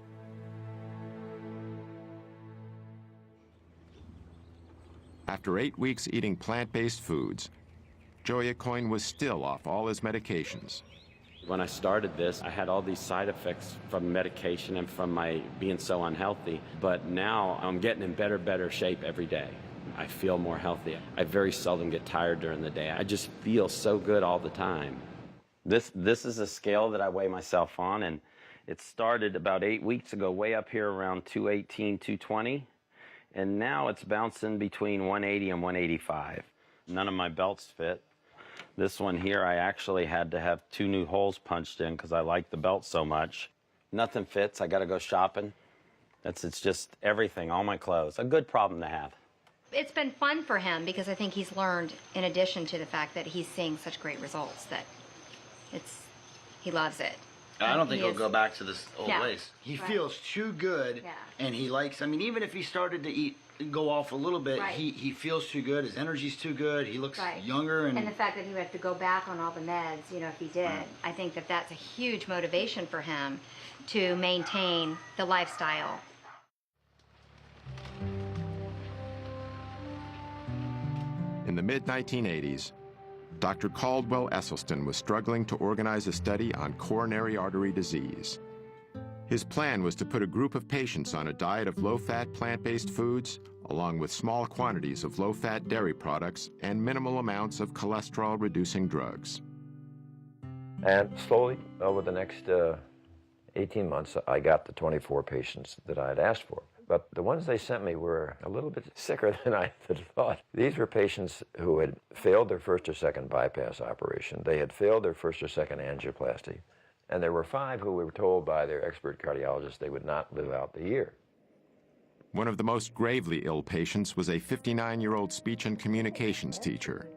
After 8 weeks eating plant-based foods, Joya Coyne was still off all his medications. When I started this, I had all these side effects from medication and from my being so unhealthy, but now I'm getting in better shape every day. I feel more healthy. I very seldom get tired during the day. I just feel so good all the time. This is a scale that I weigh myself on, and it started about 8 weeks ago, way up here around 218, 220, and now it's bouncing between 180 and 185. None of my belts fit. This one here, I actually had to have 2 new holes punched in because I like the belt so much. Nothing fits. I got to go shopping. It's just everything, all my clothes. A good problem to have. It's been fun for him because I think he's learned, in addition to the fact that he's seeing such great results, that he loves it. I don't think he'll go back to this old ways. He feels too good, and he likes, even if he started to go off a little bit, he feels too good, his energy's too good, he looks younger. And the fact that he would have to go back on all the meds, if he did, I think that that's a huge motivation for him to maintain the lifestyle. In the mid-1980s, Dr. Caldwell Esselstyn was struggling to organize a study on coronary artery disease. His plan was to put a group of patients on a diet of low-fat plant-based foods, along with small quantities of low-fat dairy products and minimal amounts of cholesterol-reducing drugs. And slowly, over the next 18 months, I got the 24 patients that I had asked for. But the ones they sent me were a little bit sicker than I had thought. These were patients who had failed their first or second bypass operation. They had failed their first or second angioplasty. And there were 5 who were told by their expert cardiologist they would not live out the year. One of the most gravely ill patients was a 59-year-old speech and communications teacher,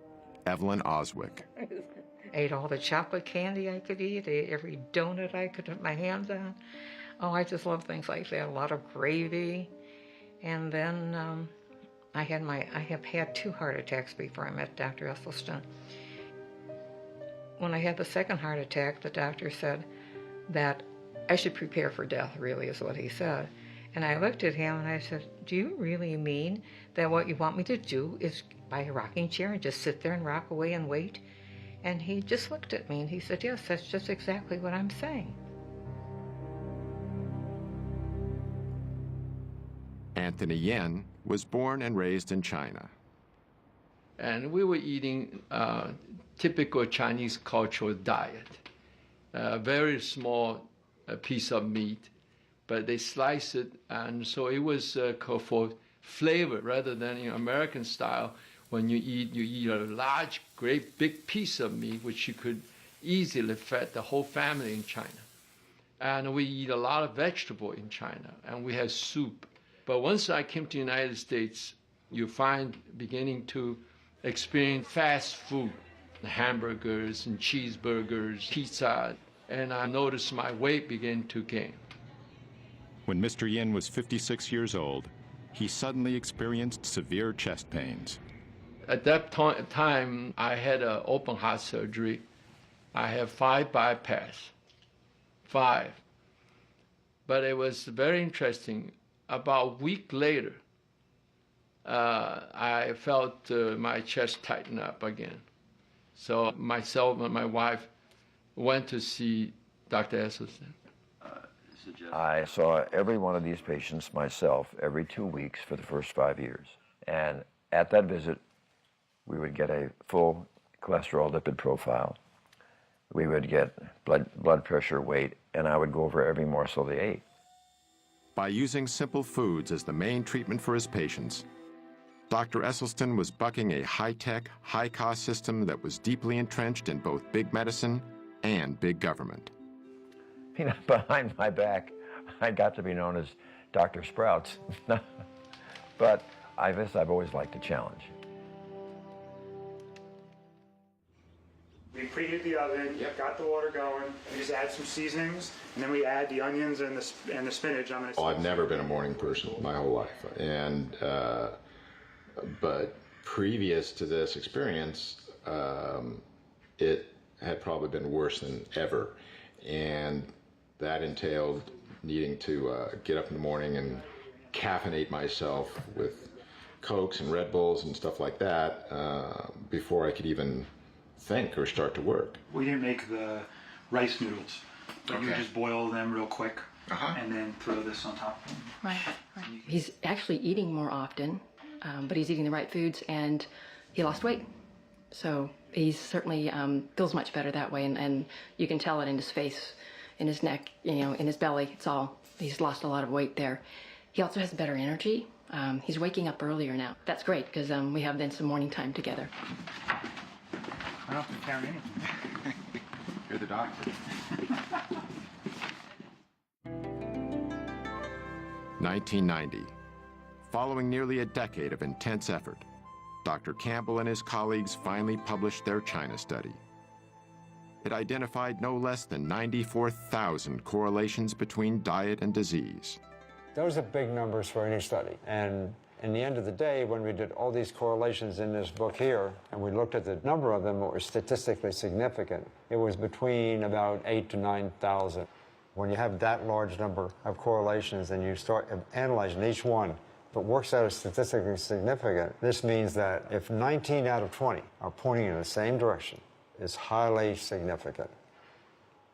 Evelyn Oswick. Ate all the chocolate candy I could eat, ate every donut I could put my hands on. Oh, I just love things like that. A lot of gravy, And then I have had 2 heart attacks before I met Dr. Esselstyn. When I had the second heart attack, the doctor said that I should prepare for death, really, is what he said. And I looked at him and I said, do you really mean that what you want me to do is buy a rocking chair and just sit there and rock away and wait? And he just looked at me and he said, yes, that's just exactly what I'm saying. Anthony Yen was born and raised in China. And we were eating typical Chinese cultural diet. A very small piece of meat, but they slice it, and so it was for flavor rather than in American style. When you eat a large, great, big piece of meat, which you could easily feed the whole family in China. And we eat a lot of vegetable in China, and we have soup. But once I came to the United States, you find beginning to experience fast food, hamburgers and cheeseburgers, pizza, and I noticed my weight began to gain. When Mr. Yin was 56 years old, he suddenly experienced severe chest pains. At that time, I had an open heart surgery. I have 5 bypass, 5. But it was very interesting. About a week later, I felt my chest tighten up again. So myself and my wife went to see Dr. Esselstyn. I saw every one of these patients myself every 2 weeks for the first 5 years. And at that visit, we would get a full cholesterol lipid profile. We would get blood pressure, weight, and I would go over every morsel they ate. By using simple foods as the main treatment for his patients, Dr. Esselstyn was bucking a high-tech, high-cost system that was deeply entrenched in both big medicine and big government. You know, behind my back, I got to be known as Dr. Sprouts. But I guess I've always liked a challenge. We preheat the oven, got the water going, we just add some seasonings, and then we add the onions and the spinach. I've never been a morning person my whole life, and but previous to this experience, it had probably been worse than ever, and that entailed needing to get up in the morning and caffeinate myself with Cokes and Red Bulls and stuff like that before I could even think or start to work. We didn't make the rice noodles, but you just boil them real quick and then throw this on top. Right. He's actually eating more often, but he's eating the right foods, and he lost weight. So he certainly feels much better that way, and you can tell it in his face, in his neck, you know, in his belly. He's lost a lot of weight there. He also has better energy. He's waking up earlier now. That's great, because we have then some morning time together. I don't have to carry anything. You're the doctor. 1990. Following nearly a decade of intense effort, Dr. Campbell and his colleagues finally published their China study. It identified no less than 94,000 correlations between diet and disease. Those are big numbers for any study. And in the end of the day, when we did all these correlations in this book here, and we looked at the number of them that were statistically significant, it was between about 8,000 to 9,000. When you have that large number of correlations and you start analyzing each one, if it works out as statistically significant, this means that if 19 out of 20 are pointing in the same direction, it's highly significant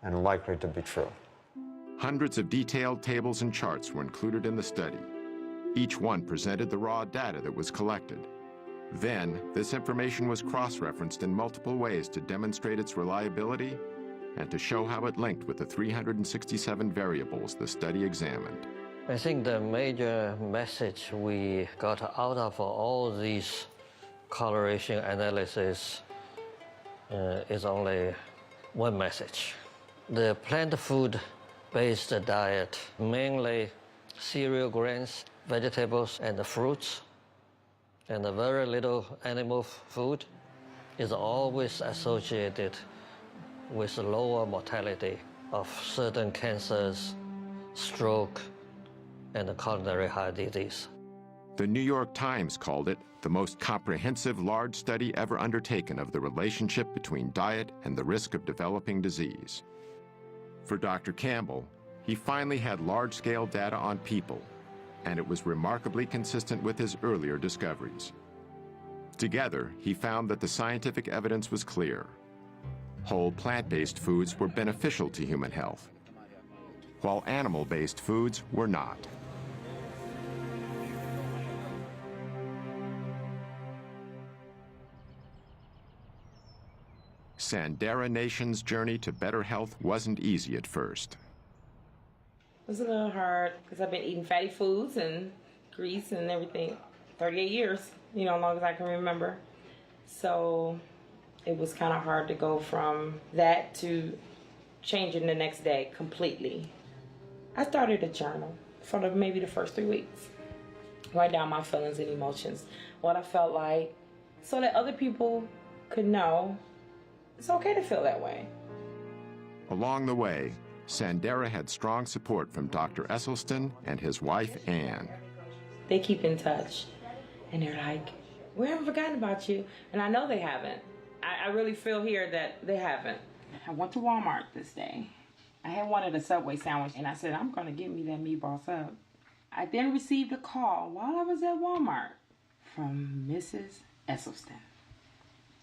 and likely to be true. Hundreds of detailed tables and charts were included in the study. Each one presented the raw data that was collected. Then, this information was cross-referenced in multiple ways to demonstrate its reliability and to show how it linked with the 367 variables the study examined. I think the major message we got out of all these correlation analysis is only one message. The plant food-based diet, mainly cereal grains, vegetables, and fruits, and very little animal food, is always associated with lower mortality of certain cancers, stroke, and coronary heart disease. The New York Times called it the most comprehensive large study ever undertaken of the relationship between diet and the risk of developing disease. For Dr. Campbell, he finally had large-scale data on people, and it was remarkably consistent with his earlier discoveries. Together, he found that the scientific evidence was clear. Whole plant-based foods were beneficial to human health, while animal-based foods were not. Sandera Nation's journey to better health wasn't easy at first. It was a little hard because I've been eating fatty foods and grease and everything 38 years, as long as I can remember. So it was kind of hard to go from that to changing the next day completely. I started a journal for maybe the first 3 weeks. Write down my feelings and emotions, what I felt like, so that other people could know it's okay to feel that way. Along the way, Sandera had strong support from Dr. Esselstyn and his wife, Ann. They keep in touch, and they're like, we haven't forgotten about you. And I know they haven't. I really feel here that they haven't. I went to Walmart this day. I had wanted a Subway sandwich, and I said, I'm going to get me that meatball sub. I then received a call while I was at Walmart from Mrs. Esselstyn,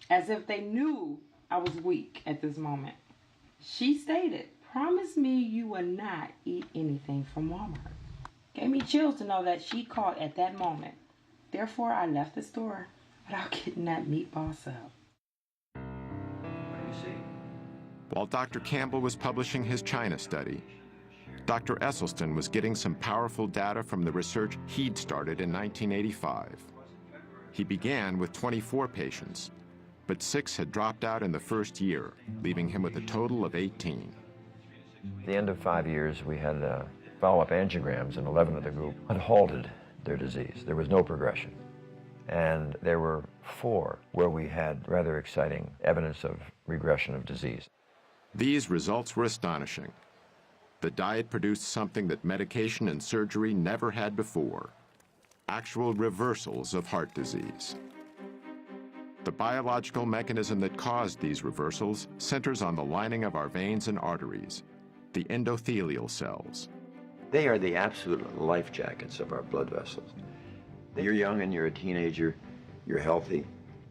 as if they knew I was weak at this moment. She stated, promise me you will not eat anything from Walmart. Gave me chills to know that she called at that moment. Therefore, I left the store without getting that meatball sub. While Dr. Campbell was publishing his China study, Dr. Esselstyn was getting some powerful data from the research he'd started in 1985. He began with 24 patients, but 6 had dropped out in the first year, leaving him with a total of 18. At the end of 5 years, we had follow-up angiograms, and 11 of the group had halted their disease. There was no progression. And there were 4 where we had rather exciting evidence of regression of disease. These results were astonishing. The diet produced something that medication and surgery never had before: actual reversals of heart disease. The biological mechanism that caused these reversals centers on the lining of our veins and arteries, the endothelial cells. They are the absolute life jackets of our blood vessels. You're young and you're a teenager, you're healthy.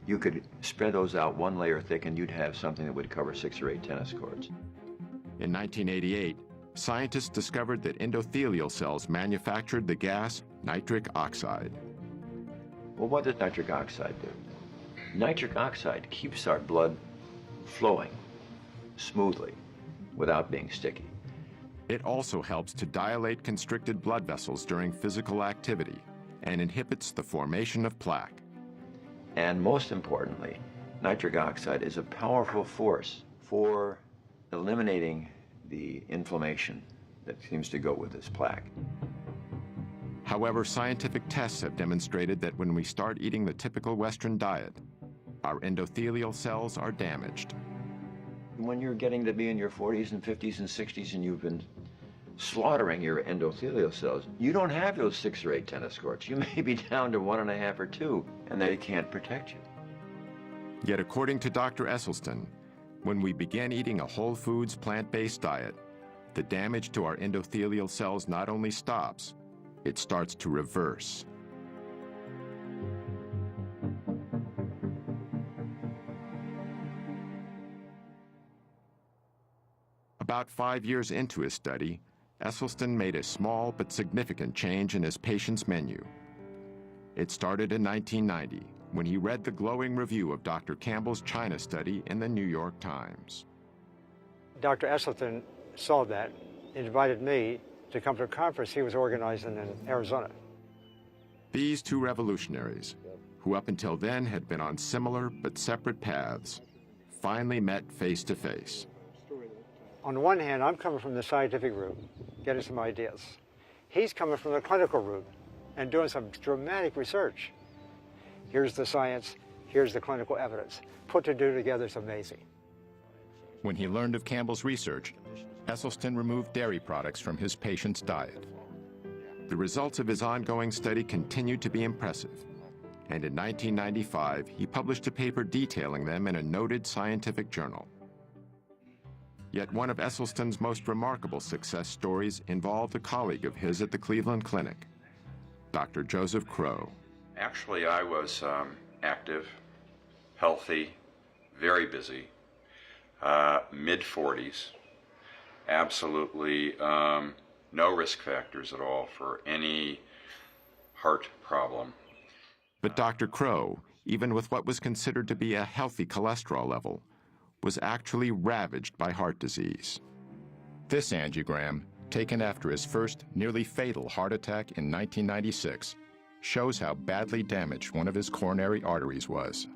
You could spread those out 1 layer thick and you'd have something that would cover 6 or 8 tennis courts. In 1988, scientists discovered that endothelial cells manufactured the gas nitric oxide. Well, what does nitric oxide do? Nitric oxide keeps our blood flowing smoothly without being sticky. It also helps to dilate constricted blood vessels during physical activity and inhibits the formation of plaque. And most importantly, nitric oxide is a powerful force for eliminating the inflammation that seems to go with this plaque. However, scientific tests have demonstrated that when we start eating the typical Western diet, our endothelial cells are damaged. When you're getting to be in your 40s and 50s and 60s and you've been slaughtering your endothelial cells, you don't have those 6 or 8 tennis courts. You may be down to 1.5 or 2, and they can't protect you. Yet according to Dr. Esselstyn, when we begin eating a whole foods plant-based diet, the damage to our endothelial cells not only stops, it starts to reverse. About 5 years into his study, Esselstyn made a small but significant change in his patient's menu. It started in 1990, when he read the glowing review of Dr. Campbell's China study in the New York Times. Dr. Esselstyn saw that and invited me to come to a conference he was organizing in Arizona. These 2 revolutionaries, who up until then had been on similar but separate paths, finally met face to face. On the one hand, I'm coming from the scientific route, getting some ideas. He's coming from the clinical route and doing some dramatic research. Here's the science, here's the clinical evidence. Put the two together is amazing. When he learned of Campbell's research, Esselstyn removed dairy products from his patient's diet. The results of his ongoing study continued to be impressive, and in 1995, he published a paper detailing them in a noted scientific journal. Yet one of Esselstyn's most remarkable success stories involved a colleague of his at the Cleveland Clinic, Dr. Joseph Crow. Actually, I was active, healthy, very busy, mid-40s, absolutely no risk factors at all for any heart problem. But Dr. Crow, even with what was considered to be a healthy cholesterol level, was actually ravaged by heart disease. This angiogram, taken after his first nearly fatal heart attack in 1996, shows how badly damaged one of his coronary arteries was.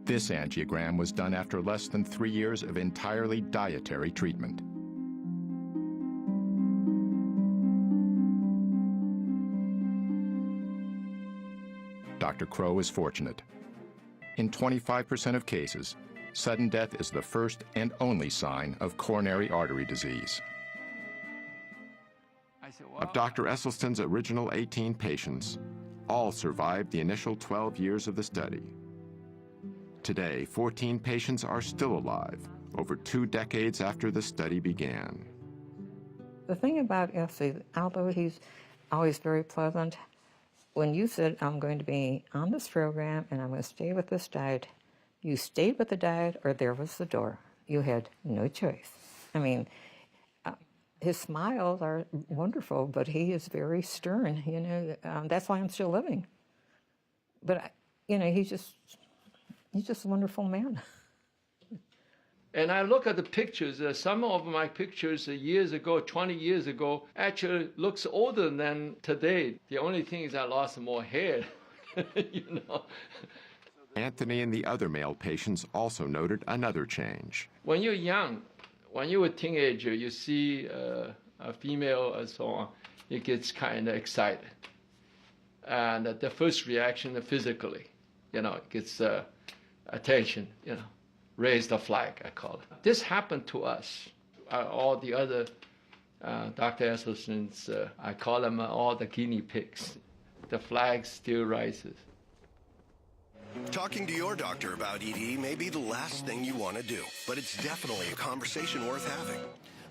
This angiogram was done after less than 3 years of entirely dietary treatment. Dr. Crow is fortunate. In 25% of cases, sudden death is the first and only sign of coronary artery disease. Of Dr. Esselstyn's original 18 patients, all survived the initial 12 years of the study. Today, 14 patients are still alive, over 2 decades after the study began. The thing about Essie, although he's always very pleasant, when you said, I'm going to be on this program and I'm going to stay with this diet, you stayed with the diet or there was the door. You had no choice. I mean, his smiles are wonderful, but he is very stern, you know. That's why I'm still living. But, you know, he's just a wonderful man. And I look at the pictures, some of my pictures years ago, 20 years ago, actually looks older than today. The only thing is I lost more hair, you know. Anthony and the other male patients also noted another change. When you're young, when you're a teenager, you see a female and so on, it gets kind of excited. And the first reaction physically, you know, it gets attention, you know. Raise the flag, I call it. This happened to us. All the other Dr. Esselstyn's, I call them all the guinea pigs. The flag still rises. Talking to your doctor about ED may be the last thing you want to do, but it's definitely a conversation worth having.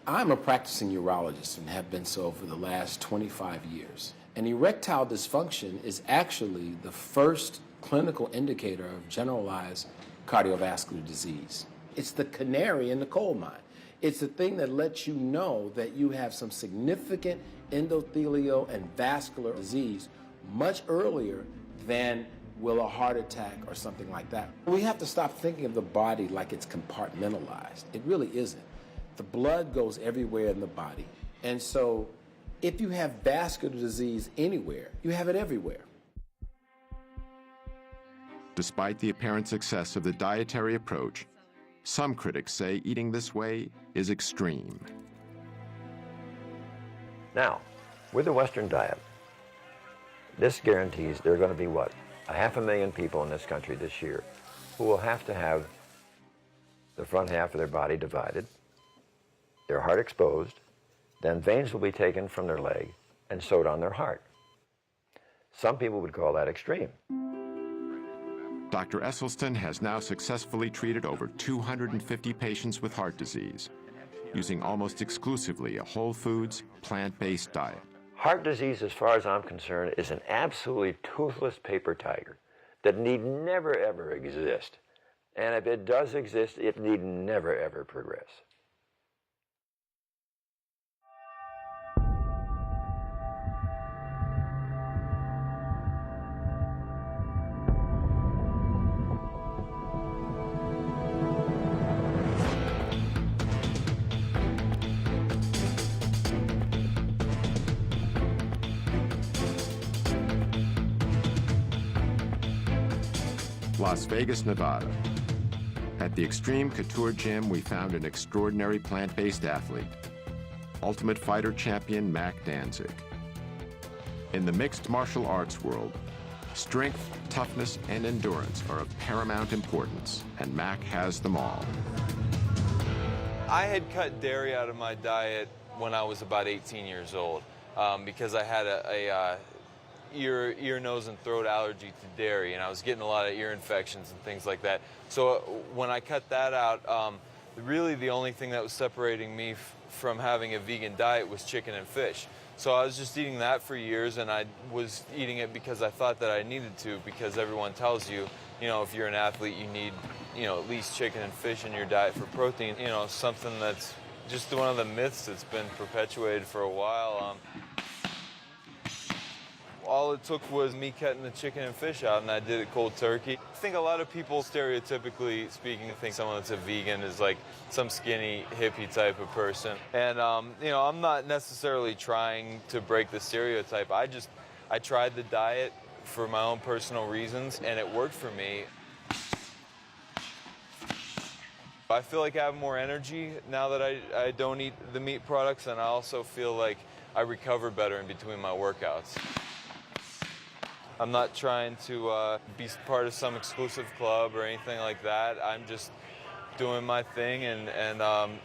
I'm a practicing urologist and have been so for the last 25 years. And erectile dysfunction is actually the first clinical indicator of generalized cardiovascular disease. It's the canary in the coal mine. It's the thing that lets you know that you have some significant endothelial and vascular disease much earlier than will a heart attack or something like that. We have to stop thinking of the body like it's compartmentalized. It really isn't. The blood goes everywhere in the body. And so if you have vascular disease anywhere, you have it everywhere. Despite the apparent success of the dietary approach, some critics say eating this way is extreme. Now, with the Western diet, this guarantees there are going to be, what, 500,000 people in this country this year who will have to have the front half of their body divided, their heart exposed, then veins will be taken from their leg and sewed on their heart. Some people would call that extreme. Dr. Esselstyn has now successfully treated over 250 patients with heart disease, using almost exclusively a whole foods, plant-based diet. Heart disease, as far as I'm concerned, is an absolutely toothless paper tiger that need never, ever exist. And if it does exist, it need never, ever progress. Las Vegas, Nevada. At the Extreme Couture Gym, we found an extraordinary plant-based athlete, Ultimate Fighter champion Mac Danzig. In the mixed martial arts world, strength, toughness, and endurance are of paramount importance, and Mac has them all. I had cut dairy out of my diet when I was about 18 years old. because I had a ear, nose, and throat allergy to dairy, and I was getting a lot of ear infections and things like that. So when I cut that out, really the only thing that was separating me from having a vegan diet was chicken and fish. So I was just eating that for years, and I was eating it because I thought that I needed to, because everyone tells you, you know, if you're an athlete, you need, you know, at least chicken and fish in your diet for protein. You know, something that's just one of the myths that's been perpetuated for a while. All it took was me cutting the chicken and fish out, and I did it cold turkey. I think a lot of people, stereotypically speaking, think someone that's a vegan is like some skinny hippie type of person. And, you know, I'm not necessarily trying to break the stereotype. I tried the diet for my own personal reasons, and it worked for me. I feel like I have more energy now that I don't eat the meat products, and I also feel like I recover better in between my workouts. I'm not trying to be part of some exclusive club or anything like that. I'm just doing my thing, and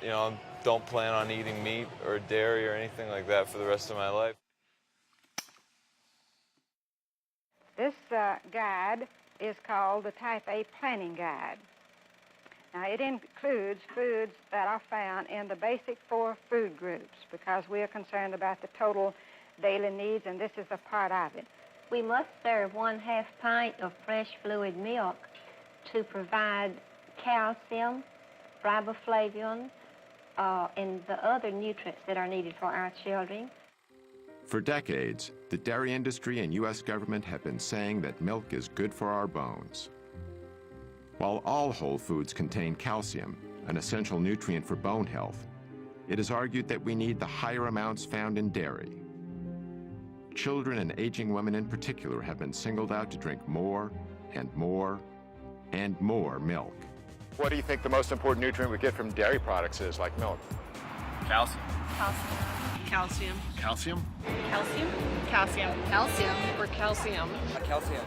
you know, don't plan on eating meat or dairy or anything like that for the rest of my life. This guide is called the Type A Planning Guide. Now, it includes foods that are found in the basic 4 food groups, because we are concerned about the total daily needs, and this is a part of it. We must serve 1/2 pint of fresh fluid milk to provide calcium, riboflavin, and the other nutrients that are needed for our children. For decades, the dairy industry and U.S. government have been saying that milk is good for our bones. While all whole foods contain calcium, an essential nutrient for bone health, it is argued that we need the higher amounts found in dairy. Children and aging women in particular have been singled out to drink more and more and more milk. What do you think the most important nutrient we get from dairy products is, like milk? Calcium. Calcium. Calcium? Calcium. Calcium. Calcium. Or calcium. Calcium.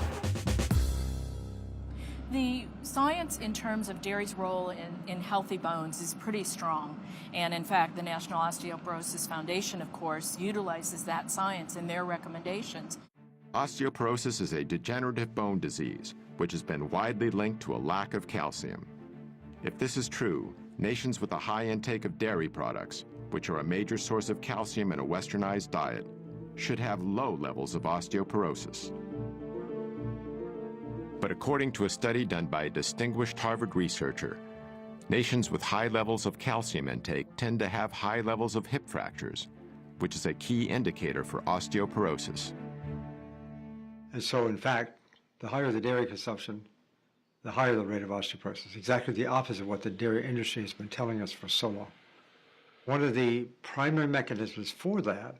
The science in terms of dairy's role in healthy bones is pretty strong. And in fact, the National Osteoporosis Foundation, of course, utilizes that science in their recommendations. Osteoporosis is a degenerative bone disease, which has been widely linked to a lack of calcium. If this is true, nations with a high intake of dairy products, which are a major source of calcium in a westernized diet, should have low levels of osteoporosis. But according to a study done by a distinguished Harvard researcher, nations with high levels of calcium intake tend to have high levels of hip fractures, which is a key indicator for osteoporosis. And so, in fact, the higher the dairy consumption, the higher the rate of osteoporosis. Exactly the opposite of what the dairy industry has been telling us for so long. One of the primary mechanisms for that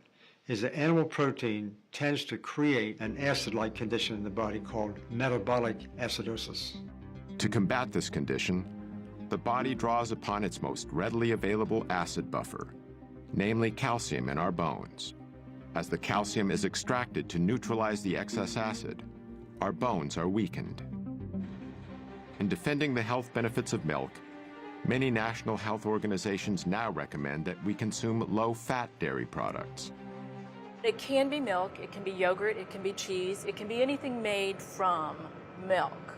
is that animal protein tends to create an acid-like condition in the body called metabolic acidosis. To combat this condition, the body draws upon its most readily available acid buffer, namely calcium in our bones. As the calcium is extracted to neutralize the excess acid, our bones are weakened. In defending the health benefits of milk, many national health organizations now recommend that we consume low-fat dairy products. It can be milk, it can be yogurt, it can be cheese, it can be anything made from milk.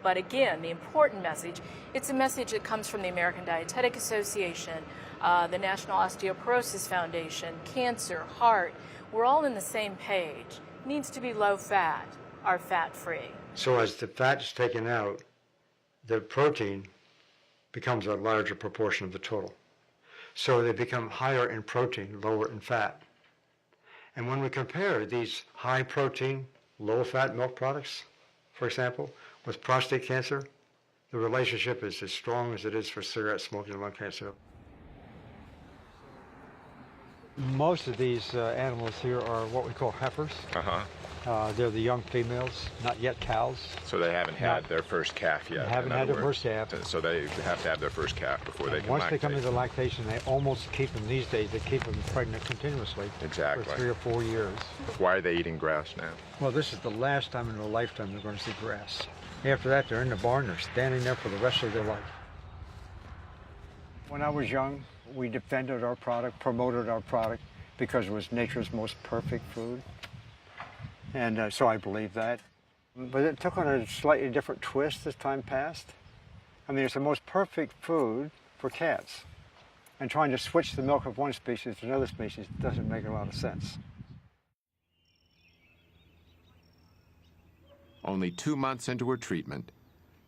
But again, the important message, it's a message that comes from the American Dietetic Association, the National Osteoporosis Foundation, cancer, heart. We're all in the same page. It needs to be low fat or fat-free. So as the fat is taken out, the protein becomes a larger proportion of the total. So they become higher in protein, lower in fat. And when we compare these high protein, low fat milk products, for example, with prostate cancer, the relationship is as strong as it is for cigarette smoking and lung cancer. Most of these animals here are what we call heifers. They're the young females, not yet cows. So they haven't had their first calf yet. They haven't had their first calf. So they have to have their first calf before they can Once lactate. they come into lactation, they almost keep them these days. They keep them pregnant continuously Exactly. for 3 or 4 years. Why are they eating grass now? Well, this is the last time in their lifetime they're going to see grass. After that, they're in the barn. They're standing there for the rest of their life. When I was young, we defended our product, promoted our product, because it was nature's most perfect food. And so I believe that. But it took on a slightly different twist as time passed. I mean, it's the most perfect food for cats. And trying to switch the milk of one species to another species doesn't make a lot of sense. Only 2 months into her treatment,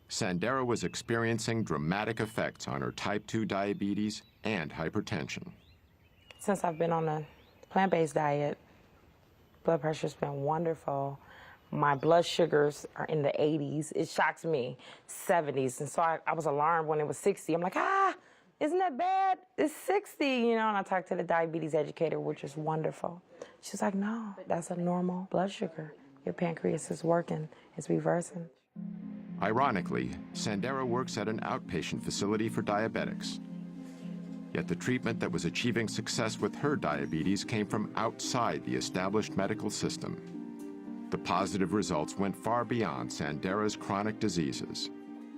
Sandera was experiencing dramatic effects on her type 2 diabetes and hypertension. Since I've been on a plant-based diet, blood pressure's been wonderful. My blood sugars are in the 80s. It shocks me, 70s. And so I was alarmed when it was 60. I'm like, isn't that bad? It's 60, you know, and I talked to the diabetes educator, which is wonderful. She's like, no, that's a normal blood sugar. Your pancreas is working, it's reversing. Ironically, Sandera works at an outpatient facility for diabetics. Yet the treatment that was achieving success with her diabetes came from outside the established medical system. The positive results went far beyond Sandera's chronic diseases.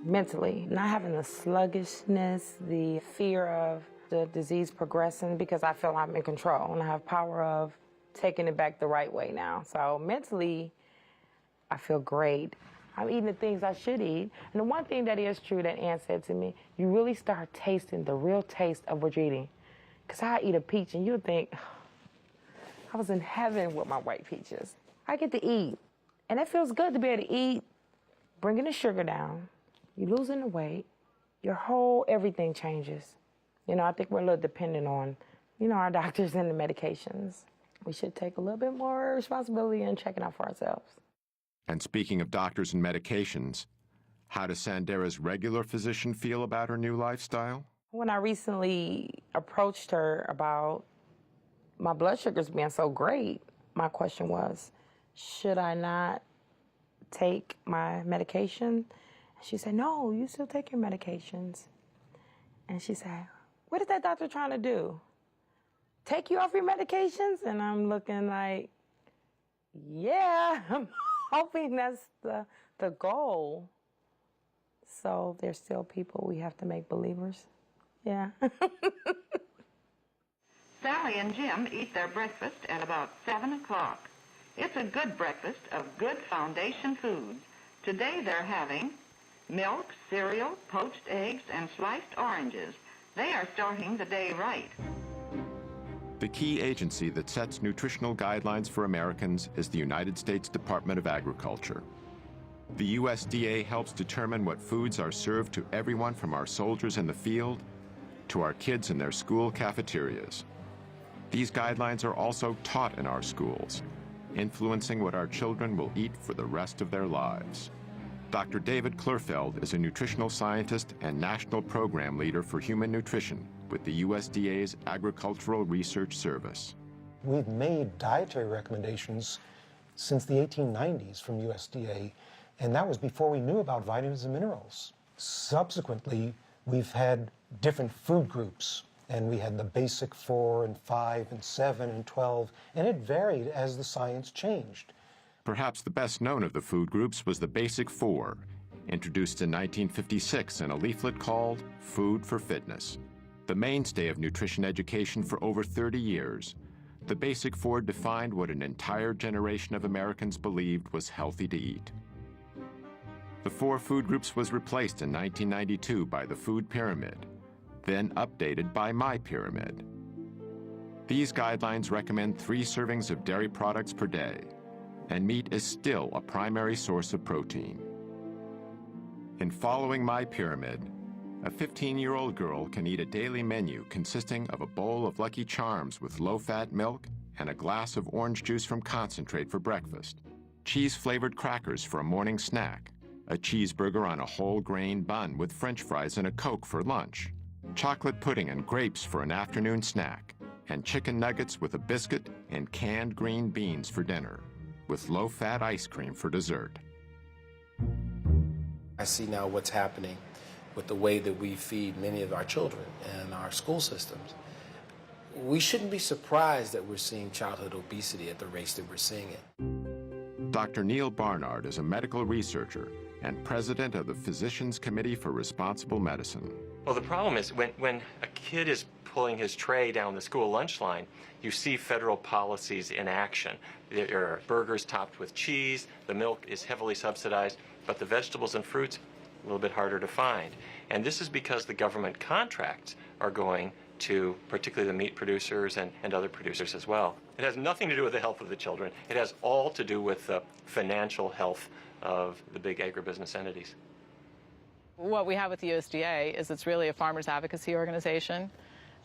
Mentally, not having the sluggishness, the fear of the disease progressing, because I feel I'm in control and I have power of taking it back the right way now. So mentally, I feel great. I'm eating the things I should eat. And the one thing that is true that Ann said to me, you really start tasting the real taste of what you're eating. Because I eat a peach and you'll think, I was in heaven with my white peaches. I get to eat. And it feels good to be able to eat, bringing the sugar down, you losing the weight, your whole everything changes. You know, I think we're a little dependent on, you know, our doctors and the medications. We should take a little bit more responsibility in checking out for ourselves. And speaking of doctors and medications, how does Sandera's regular physician feel about her new lifestyle? When I recently approached her about my blood sugars being so great, my question was, should I not take my medication? She said, no, you still take your medications. And she said, what is that doctor trying to do? Take you off your medications? And I'm looking like, yeah, I'm hoping that's the goal. So there's still people we have to make believers. Yeah. Sally and Jim eat their breakfast at about 7 o'clock. It's a good breakfast of good foundation foods. Today they're having milk, cereal, poached eggs, and sliced oranges. They are starting the day right. The key agency that sets nutritional guidelines for Americans is the United States Department of Agriculture. The USDA helps determine what foods are served to everyone from our soldiers in the field to our kids in their school cafeterias. These guidelines are also taught in our schools, influencing what our children will eat for the rest of their lives. Dr. David Klurfeld is a nutritional scientist and national program leader for human nutrition with the USDA's Agricultural Research Service. We've made dietary recommendations since the 1890s from USDA, and that was before we knew about vitamins and minerals. Subsequently, we've had different food groups, and we had the basic 4 and 5 and 7 and 12, and it varied as the science changed. Perhaps the best known of the food groups was the Basic 4, introduced in 1956 in a leaflet called Food for Fitness. The mainstay of nutrition education for over 30 years, the Basic 4 defined what an entire generation of Americans believed was healthy to eat. The 4 food groups was replaced in 1992 by the Food Pyramid, then updated by My Pyramid. These guidelines recommend 3 servings of dairy products per day, and meat is still a primary source of protein. In following My Pyramid, a 15-year-old girl can eat a daily menu consisting of a bowl of Lucky Charms with low-fat milk and a glass of orange juice from concentrate for breakfast, cheese-flavored crackers for a morning snack, a cheeseburger on a whole grain bun with French fries and a Coke for lunch, chocolate pudding and grapes for an afternoon snack, and chicken nuggets with a biscuit and canned green beans for dinner, with low-fat ice cream for dessert. I see now what's happening with the way that we feed many of our children and our school systems. We shouldn't be surprised that we're seeing childhood obesity at the rates that we're seeing it. Dr. Neil Barnard is a medical researcher and president of the Physicians Committee for Responsible Medicine. Well, the problem is when a kid is pulling his tray down the school lunch line, you see federal policies in action. There are burgers topped with cheese, the milk is heavily subsidized, but the vegetables and fruits, a little bit harder to find. And this is because the government contracts are going to particularly the meat producers and other producers as well. It has nothing to do with the health of the children. It has all to do with the financial health of the big agribusiness entities. What we have with the USDA is it's really a farmers advocacy organization,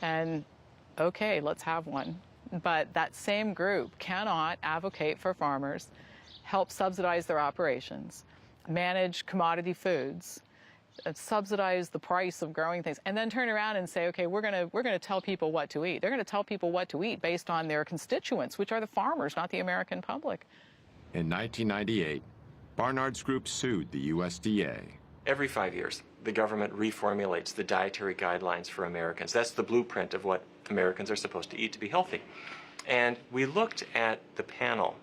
and okay, let's have one. But that same group cannot advocate for farmers, help subsidize their operations, manage commodity foods, subsidize the price of growing things, and then turn around and say, okay, we're going to tell people what to eat. They're going to tell people what to eat based on their constituents, which are the farmers, not the American public. In 1998, Barnard's group sued the USDA. Every 5 years, the government reformulates the dietary guidelines for Americans. That's the blueprint of what Americans are supposed to eat to be healthy. And we looked at the panel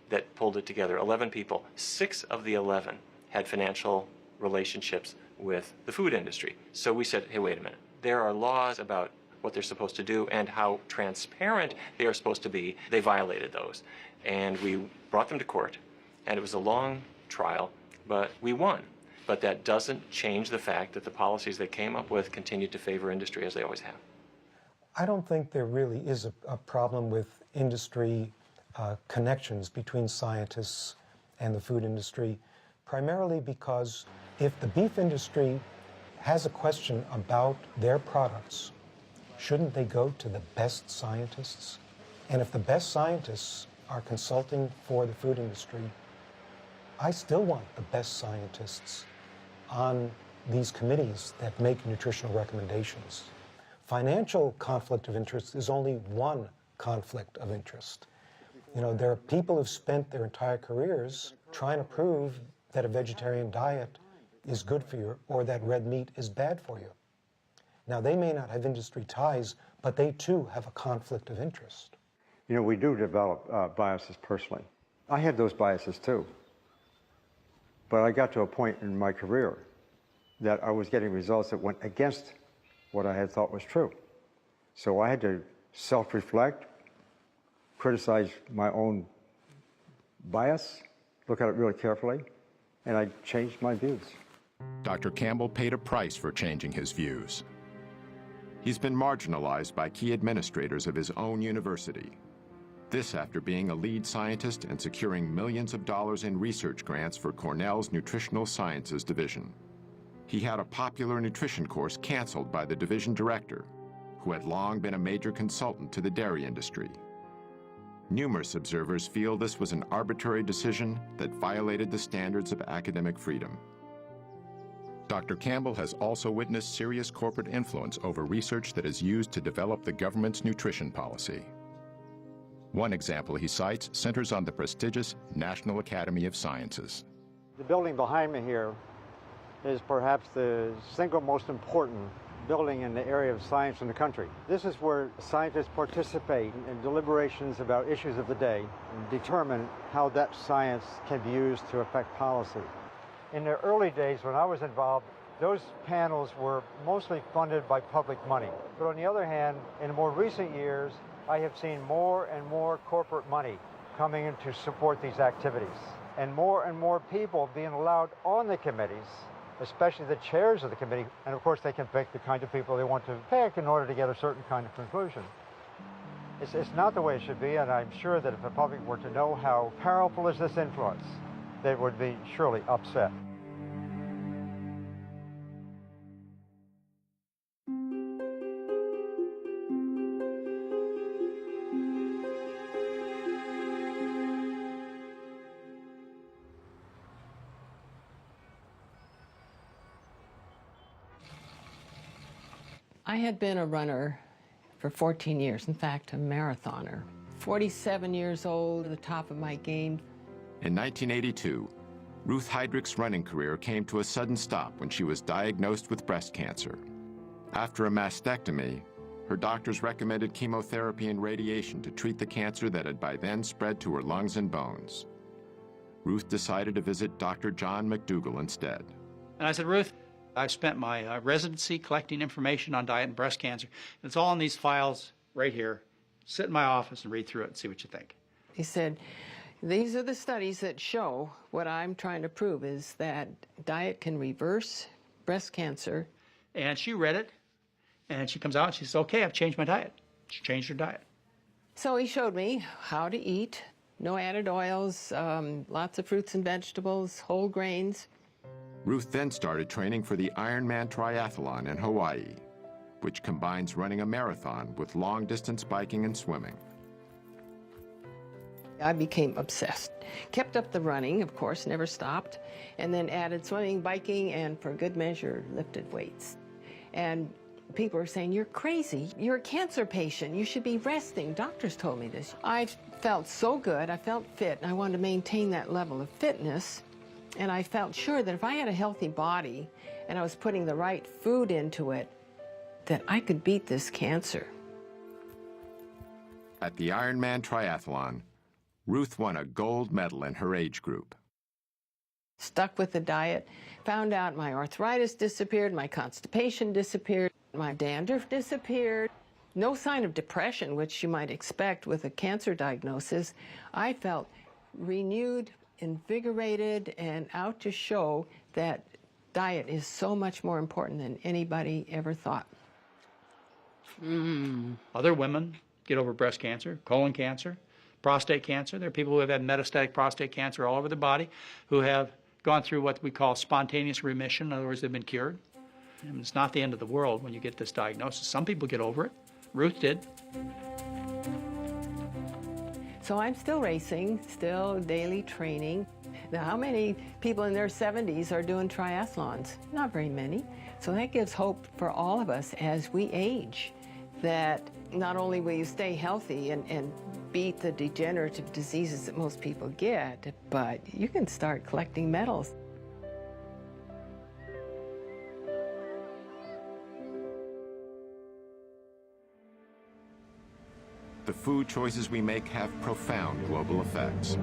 that pulled it together, 11 people. 6 of the 11 had financial relationships with the food industry. So we said, hey, wait a minute. There are laws about what they're supposed to do and how transparent they are supposed to be. They violated those. And we brought them to court. And it was a long trial, but we won. But that doesn't change the fact that the policies they came up with continue to favor industry as they always have. I don't think there really is a problem with industry connections between scientists and the food industry, primarily because if the beef industry has a question about their products, shouldn't they go to the best scientists? And if the best scientists are consulting for the food industry, I still want the best scientists on these committees that make nutritional recommendations. Financial conflict of interest is only one conflict of interest. You know, there are people who've spent their entire careers trying to prove that a vegetarian diet is good for you or that red meat is bad for you. Now, they may not have industry ties, but they too have a conflict of interest. You know, we do develop biases personally. I had those biases too. But I got to a point in my career that I was getting results that went against what I had thought was true. So I had to self-reflect, criticize my own bias, look at it really carefully, and I changed my views. Dr. Campbell paid a price for changing his views. He's been marginalized by key administrators of his own university. This after being a lead scientist and securing millions of dollars in research grants for Cornell's Nutritional Sciences Division. He had a popular nutrition course canceled by the division director, who had long been a major consultant to the dairy industry. Numerous observers feel this was an arbitrary decision that violated the standards of academic freedom. Dr. Campbell has also witnessed serious corporate influence over research that is used to develop the government's nutrition policy. One example he cites centers on the prestigious National Academy of Sciences. The building behind me here is perhaps the single most important building in the area of science in the country. This is where scientists participate in deliberations about issues of the day and determine how that science can be used to affect policy. In the early days when I was involved, those panels were mostly funded by public money. But on the other hand, in more recent years, I have seen more and more corporate money coming in to support these activities, and more people being allowed on the committees, especially the chairs of the committee. And of course, they can pick the kind of people they want to pick in order to get a certain kind of conclusion. It's not the way it should be, and I'm sure that if the public were to know how powerful is this influence, they would be surely upset. I had been a runner for 14 years, in fact, a marathoner. 47 years old, at the top of my game. In 1982, Ruth Heydrich's running career came to a sudden stop when she was diagnosed with breast cancer. After a mastectomy, her doctors recommended chemotherapy and radiation to treat the cancer that had by then spread to her lungs and bones. Ruth decided to visit Dr. John McDougall instead. And I said, Ruth, I've spent my residency collecting information on diet and breast cancer. It's all in these files right here. Sit in my office and read through it and see what you think. He said, these are the studies that show what I'm trying to prove is that diet can reverse breast cancer. And she read it, and she comes out and she says, okay, I've changed my diet. She changed her diet. So he showed me how to eat, no added oils, lots of fruits and vegetables, whole grains. Ruth then started training for the Ironman Triathlon in Hawaii, which combines running a marathon with long-distance biking and swimming. I became obsessed. Kept up the running, of course, never stopped, and then added swimming, biking, and for good measure, lifted weights. And people are saying, you're crazy. You're a cancer patient. You should be resting. Doctors told me this. I felt so good. I felt fit, and I wanted to maintain that level of fitness. And I felt sure that if I had a healthy body and I was putting the right food into it, that I could beat this cancer. At the Ironman Triathlon, Ruth won a gold medal in her age group. Stuck with the diet, found out my arthritis disappeared, my constipation disappeared, my dandruff disappeared. No sign of depression, which you might expect with a cancer diagnosis. I felt renewed, invigorated, and out to show that diet is so much more important than anybody ever thought. Other women get over breast cancer, colon cancer, prostate cancer. There are people who have had metastatic prostate cancer all over the body who have gone through what we call spontaneous remission. In other words, they've been cured. And it's not the end of the world when you get this diagnosis. Some people get over it. Ruth did. So I'm still racing, still daily training. Now, how many people in their 70s are doing triathlons? Not very many. So that gives hope for all of us as we age, that not only will you stay healthy and beat the degenerative diseases that most people get, but you can start collecting medals. The food choices we make have profound global effects.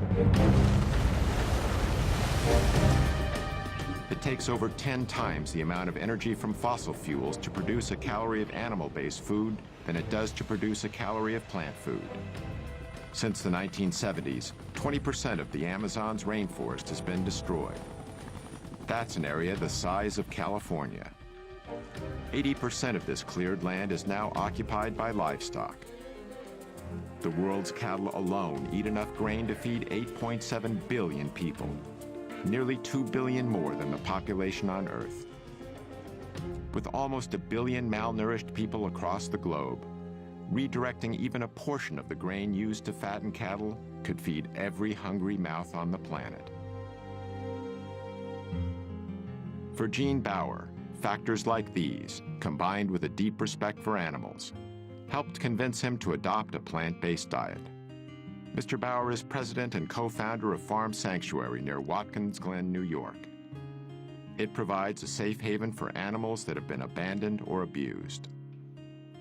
It takes over 10 times the amount of energy from fossil fuels to produce a calorie of animal-based food than it does to produce a calorie of plant food. Since the 1970s, 20% of the Amazon's rainforest has been destroyed. That's an area the size of California. 80% of this cleared land is now occupied by livestock. The world's cattle alone eat enough grain to feed 8.7 billion people, nearly 2 billion more than the population on Earth. With almost 1 billion malnourished people across the globe, redirecting even a portion of the grain used to fatten cattle could feed every hungry mouth on the planet. For Gene Bauer, factors like these, combined with a deep respect for animals, helped convince him to adopt a plant-based diet. Mr. Bauer is president and co-founder of Farm Sanctuary near Watkins Glen, New York. It provides a safe haven for animals that have been abandoned or abused.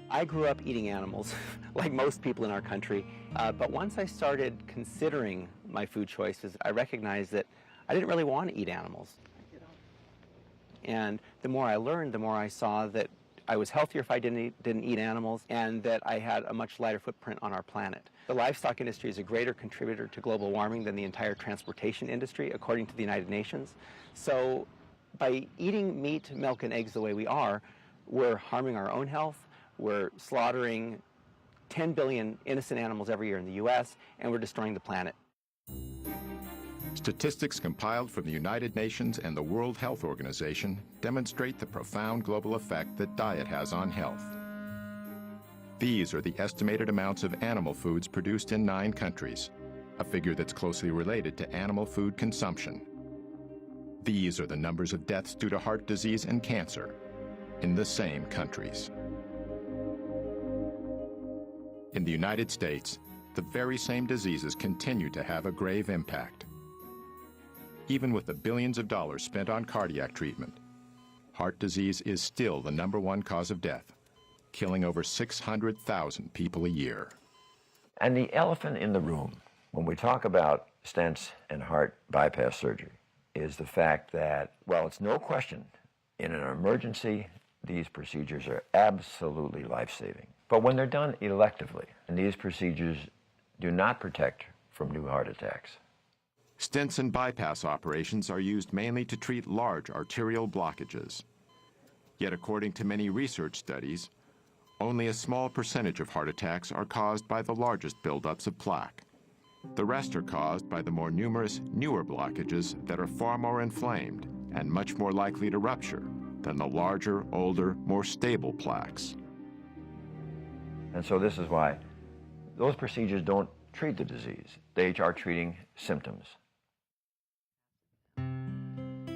I grew up eating animals, like most people in our country, but once I started considering my food choices, I recognized that I didn't really want to eat animals. And the more I learned, the more I saw that I was healthier if I didn't eat animals, and that I had a much lighter footprint on our planet. The livestock industry is a greater contributor to global warming than the entire transportation industry, according to the United Nations. So by eating meat, milk, and eggs the way we are, we're harming our own health, we're slaughtering 10 billion innocent animals every year in the U.S., and we're destroying the planet. Statistics compiled from the United Nations and the World Health Organization demonstrate the profound global effect that diet has on health. These are the estimated amounts of animal foods produced in 9 countries, a figure that's closely related to animal food consumption. These are the numbers of deaths due to heart disease and cancer in the same countries. In the United States, the very same diseases continue to have a grave impact. Even with the billions of dollars spent on cardiac treatment, heart disease is still the #1 cause of death, killing over 600,000 people a year. And the elephant in the room, when we talk about stents and heart bypass surgery, is the fact that, well, it's no question In an emergency, these procedures are absolutely life-saving. But when they're done electively, and these procedures do not protect from new heart attacks. Stents and bypass operations are used mainly to treat large arterial blockages. Yet according to many research studies, only a small percentage of heart attacks are caused by the largest buildups of plaque. The rest are caused by the more numerous, newer blockages that are far more inflamed and much more likely to rupture than the larger, older, more stable plaques. And so this is why those procedures don't treat the disease. They are treating symptoms.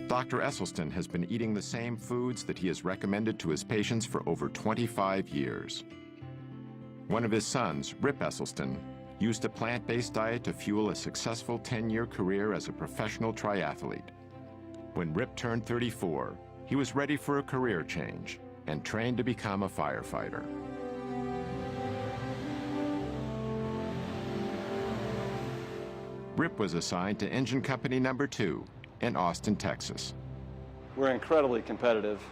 Dr. Esselstyn has been eating the same foods that he has recommended to his patients for over 25 years. One of his sons, Rip Esselstyn, used a plant-based diet to fuel a successful 10-year career as a professional triathlete. When Rip turned 34, he was ready for a career change and trained to become a firefighter. Rip was assigned to Engine Company Number 2 in Austin, Texas. We're incredibly competitive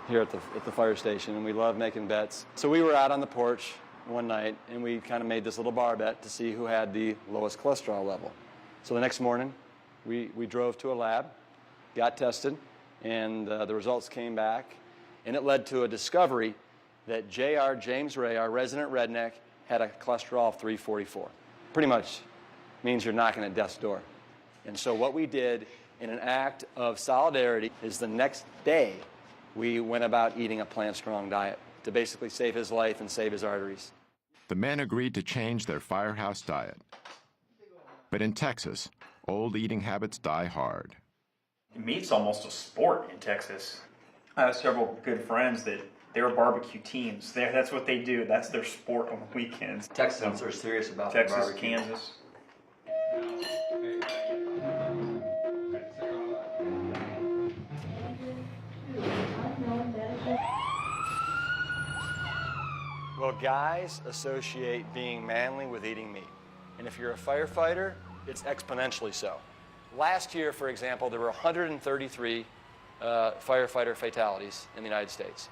here at the fire station, and we love making bets. So we were out on the porch one night, and we kind of made this little bar bet to see who had the lowest cholesterol level. So the next morning, we drove to a lab, got tested, and the results came back, and it led to a discovery that J.R. James Ray, our resident redneck, had a cholesterol of 344. Pretty much means you're knocking at death's door. And so what we did in an act of solidarity is the next day we went about eating a plant-strong diet to basically save his life and save his arteries. The men agreed to change their firehouse diet. But in Texas, old eating habits die hard. Meat's almost a sport in Texas. I have several good friends that they were barbecue teams. That's what they do. That's their sport on the weekends. Texans are serious about Texas, barbecue. Kansas. Well, guys associate being manly with eating meat. And if you're a firefighter, it's exponentially so. Last year, for example, there were 133 firefighter fatalities in the United States.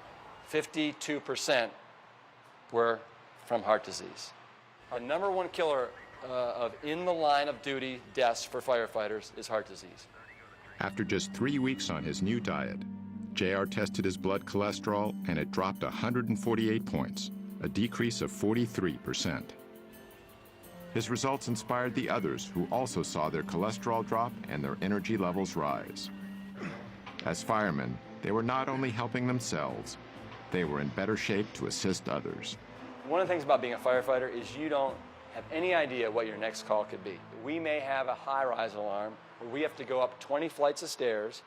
52% were from heart disease. Our number one killer of in the line of duty deaths for firefighters is heart disease. After just 3 weeks on his new diet, JR tested his blood cholesterol and it dropped 148 points, a decrease of 43%. His results inspired the others who also saw their cholesterol drop and their energy levels rise. As firemen, they were not only helping themselves, they were in better shape to assist others. One of the things about being a firefighter is you don't have any idea what your next call could be. We may have a high-rise alarm where we have to go up 20 flights of stairs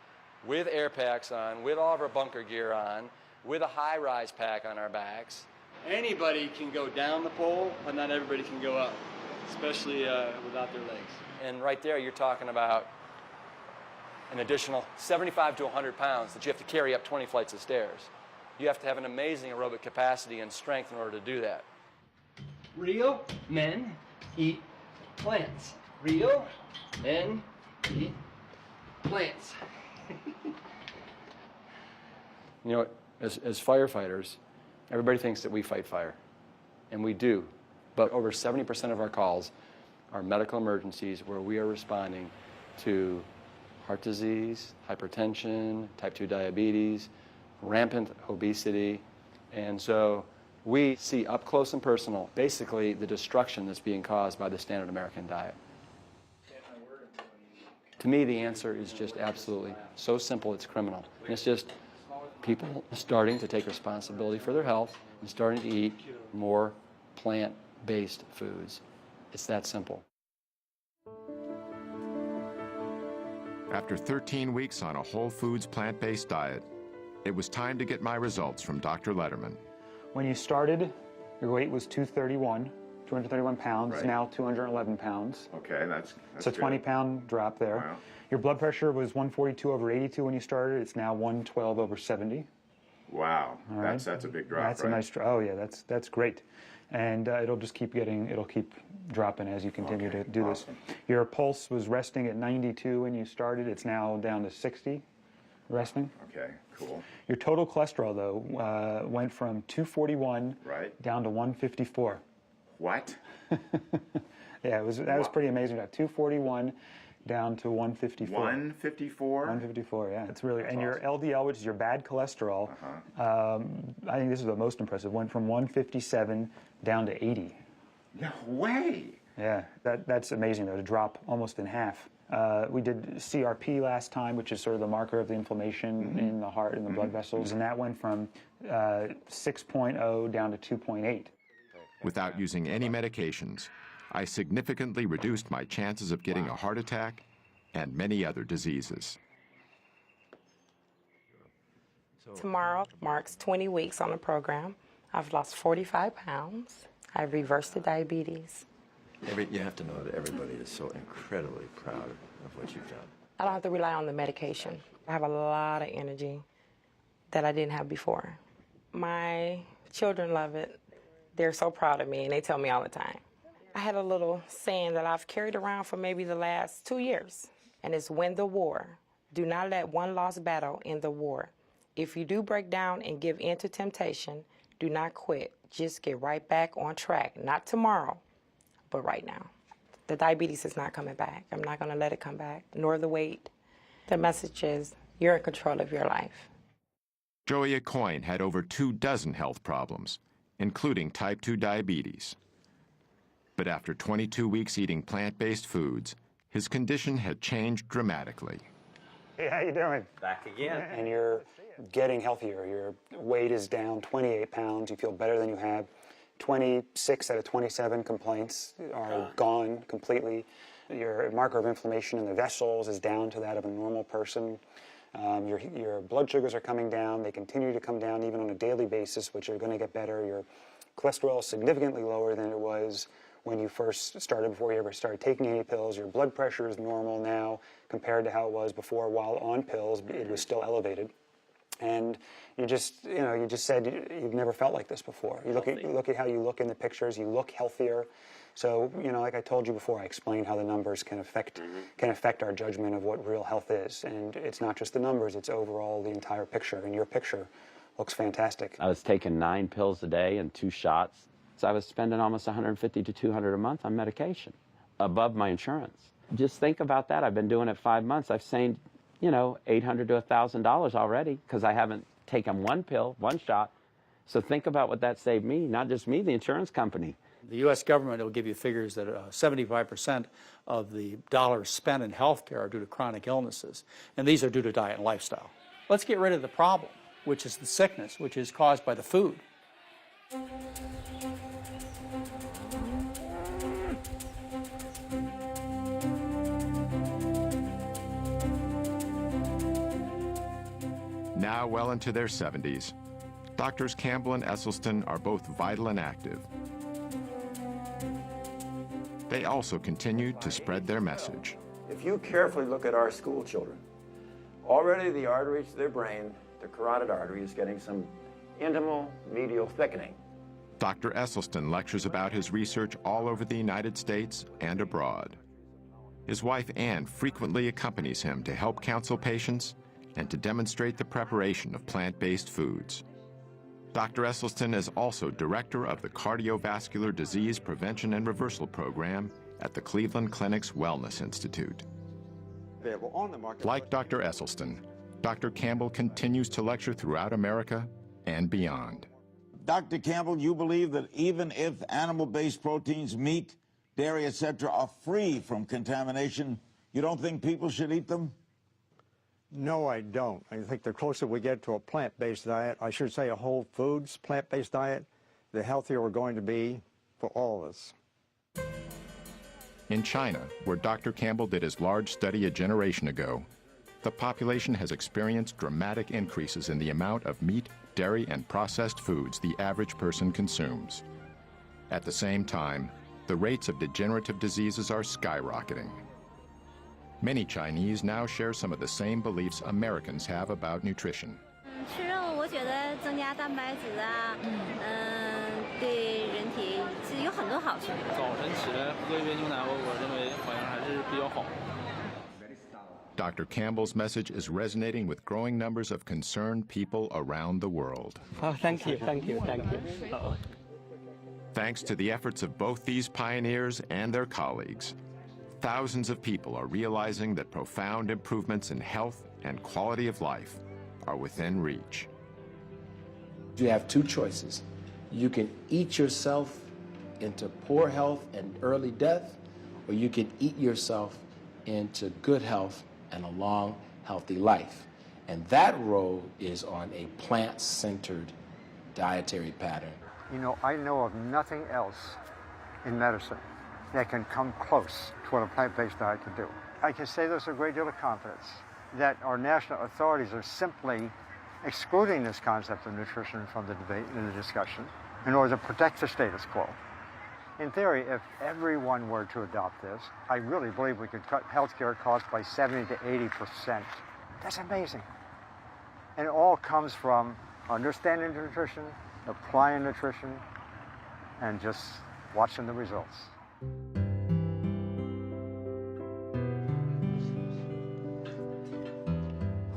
with air packs on, with all of our bunker gear on, with a high-rise pack on our backs. Anybody can go down the pole, but not everybody can go up, especially without their legs. And right there, you're talking about an additional 75 to 100 pounds that you have to carry up 20 flights of stairs. You have to have an amazing aerobic capacity and strength in order to do that. Real men eat plants. Real men eat plants. You know, as firefighters, everybody thinks that we fight fire, and we do. But over 70% of our calls are medical emergencies where we are responding to heart disease, hypertension, type 2 diabetes, rampant obesity. And so we see up close and personal basically the destruction that's being caused by the standard American diet. To me, the answer is just absolutely so simple it's criminal. And it's just people starting to take responsibility for their health and starting to eat more plant-based foods. It's that simple. After 13 weeks on a whole foods plant-based diet, it was time to get my results from Dr. Letterman. When you started, your weight was 231 pounds, Right. now 211 pounds. Okay, that's It's a 20-pound drop there. Wow. Your blood pressure was 142/82 when you started. It's now 112/70. Wow, All right. that's a big drop, That's a nice drop. Oh yeah, that's great. And it'll just keep dropping as you continue to do this. Your pulse was resting at 92 when you started. It's now down to 60. resting. Okay, cool. Your total cholesterol, though, went from 241 down to 154. What? Yeah, that was pretty amazing. 241 down to 154. 154? 154, yeah. It's really, and your LDL, which is your bad cholesterol, I think this is the most impressive, went from 157 down to 80. No way! Yeah, that's amazing, though, to drop almost in half. We did CRP last time, which is sort of the marker of the inflammation in the heart and the blood vessels, and that went from 6.0 down to 2.8. Without using any medications, I significantly reduced my chances of getting a heart attack and many other diseases. Tomorrow marks 20 weeks on the program. I've lost 45 pounds. I've reversed the diabetes. You have to know that everybody is so incredibly proud of what you've done. I don't have to rely on the medication. I have a lot of energy that I didn't have before. My children love it. They're so proud of me, and they tell me all the time. I had a little saying that I've carried around for maybe the last 2 years, and it's win the war. Do not let one lost battle end the war. If you do break down and give in to temptation, do not quit. Just get right back on track. Not tomorrow, but right now. The diabetes is not coming back. I'm not going to let it come back, nor the weight. The message is you're in control of your life. Joey Acoin had over 24 health problems, including type 2 diabetes. But after 22 weeks eating plant-based foods, his condition had changed dramatically. Hey, how you doing? Back again. And you're getting healthier. Your weight is down 28 pounds. You feel better than you have. 26 out of 27 complaints are gone completely. Your marker of inflammation in the vessels is down to that of a normal person. Your blood sugars are coming down. They continue to come down even on a daily basis, which are going to get better. Your cholesterol is significantly lower than it was when you first started, before you ever started taking any pills. Your blood pressure is normal now compared to how it was before. While on pills, it was still elevated. And you just said you've never felt like this before. You look at how you look in the pictures. You look healthier. So, like I told you before, I explained how the numbers can affect our judgment of what real health is. And it's not just the numbers, it's overall the entire picture. And your picture looks fantastic. I was taking 9 pills a day and 2 shots. So I was spending almost $150 to $200 a month on medication, above my insurance. Just think about that. I've been doing it 5 months. I've saved, $800 to $1,000 already because I haven't taken 1 pill, 1 shot. So think about what that saved me, not just me, the insurance company. The U.S. government will give you figures that 75% of the dollars spent in healthcare are due to chronic illnesses, and these are due to diet and lifestyle. Let's get rid of the problem, which is the sickness, which is caused by the food. Now well into their 70s, Doctors Campbell and Esselstyn are both vital and active. They also continue to spread their message. If you carefully look at our school children, already the arteries to their brain, the carotid artery, is getting some intimal medial thickening. Dr. Esselstyn lectures about his research all over the United States and abroad. His wife Ann frequently accompanies him to help counsel patients and to demonstrate the preparation of plant-based foods. Dr. Esselstyn is also director of the Cardiovascular Disease Prevention and Reversal Program at the Cleveland Clinic's Wellness Institute. Like Dr. Esselstyn, Dr. Campbell continues to lecture throughout America and beyond. Dr. Campbell, you believe that even if animal-based proteins, meat, dairy, etc., are free from contamination, you don't think people should eat them? No, I don't. I think the closer we get to a plant-based diet, I should say a whole foods plant-based diet, the healthier we're going to be for all of us. In China, where Dr. Campbell did his large study a generation ago, the population has experienced dramatic increases in the amount of meat, dairy, and processed foods the average person consumes. At the same time, the rates of degenerative diseases are skyrocketing. Many Chinese now share some of the same beliefs Americans have about nutrition. 吃肉，我觉得增加蛋白质啊，对人体是有很多好处。早晨起来喝一杯牛奶，我认为好像还是比较好。Dr. Campbell's message is resonating with growing numbers of concerned people around the world. Oh, thank you, thank you, thank you. Uh-oh. Thanks to the efforts of both these pioneers and their colleagues, thousands of people are realizing that profound improvements in health and quality of life are within reach. You have two choices. You can eat yourself into poor health and early death, or you can eat yourself into good health and a long, healthy life. And that road is on a plant-centered dietary pattern. You know, I know of nothing else in medicine that can come close to what a plant-based diet can do. I can say this with a great deal of confidence, that our national authorities are simply excluding this concept of nutrition from the debate and the discussion in order to protect the status quo. In theory, if everyone were to adopt this, I really believe we could cut healthcare costs by 70 to 80%. That's amazing. And it all comes from understanding nutrition, applying nutrition, and just watching the results.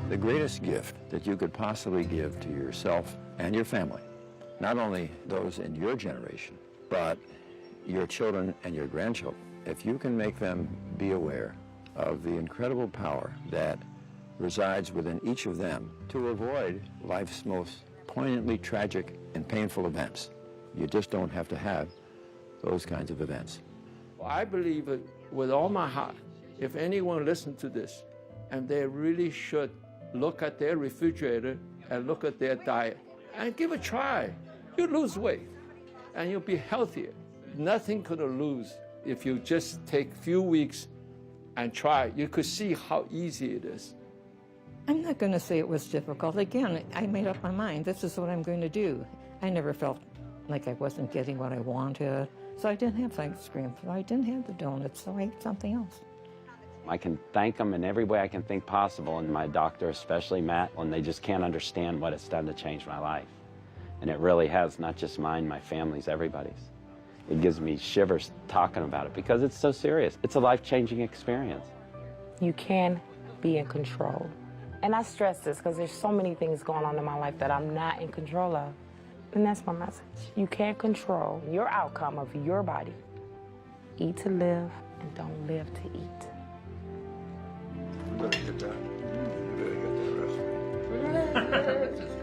The greatest gift that you could possibly give to yourself and your family, not only those in your generation, but your children and your grandchildren, if you can make them be aware of the incredible power that resides within each of them to avoid life's most poignantly tragic and painful events. You just don't have to have those kinds of events. I believe it with all my heart. If anyone listens to this, and they really should look at their refrigerator and look at their diet and give it a try. You'll lose weight and you'll be healthier. Nothing could lose if you just take a few weeks and try. You could see how easy it is. I'm not going to say it was difficult. Again, I made up my mind. This is what I'm going to do. I never felt like I wasn't getting what I wanted. So I didn't have ice cream. So I didn't have the donuts. So I ate something else. I can thank them in every way I can think possible, and my doctor, especially Matt, when they just can't understand what it's done to change my life. And it really has, not just mine, my family's, everybody's. It gives me shivers talking about it because it's so serious. It's a life-changing experience. You can be in control. And I stress this because there's so many things going on in my life that I'm not in control of. And that's my message. You can't control your outcome of your body. Eat to live and don't live to eat. You better get that. You better get that recipe.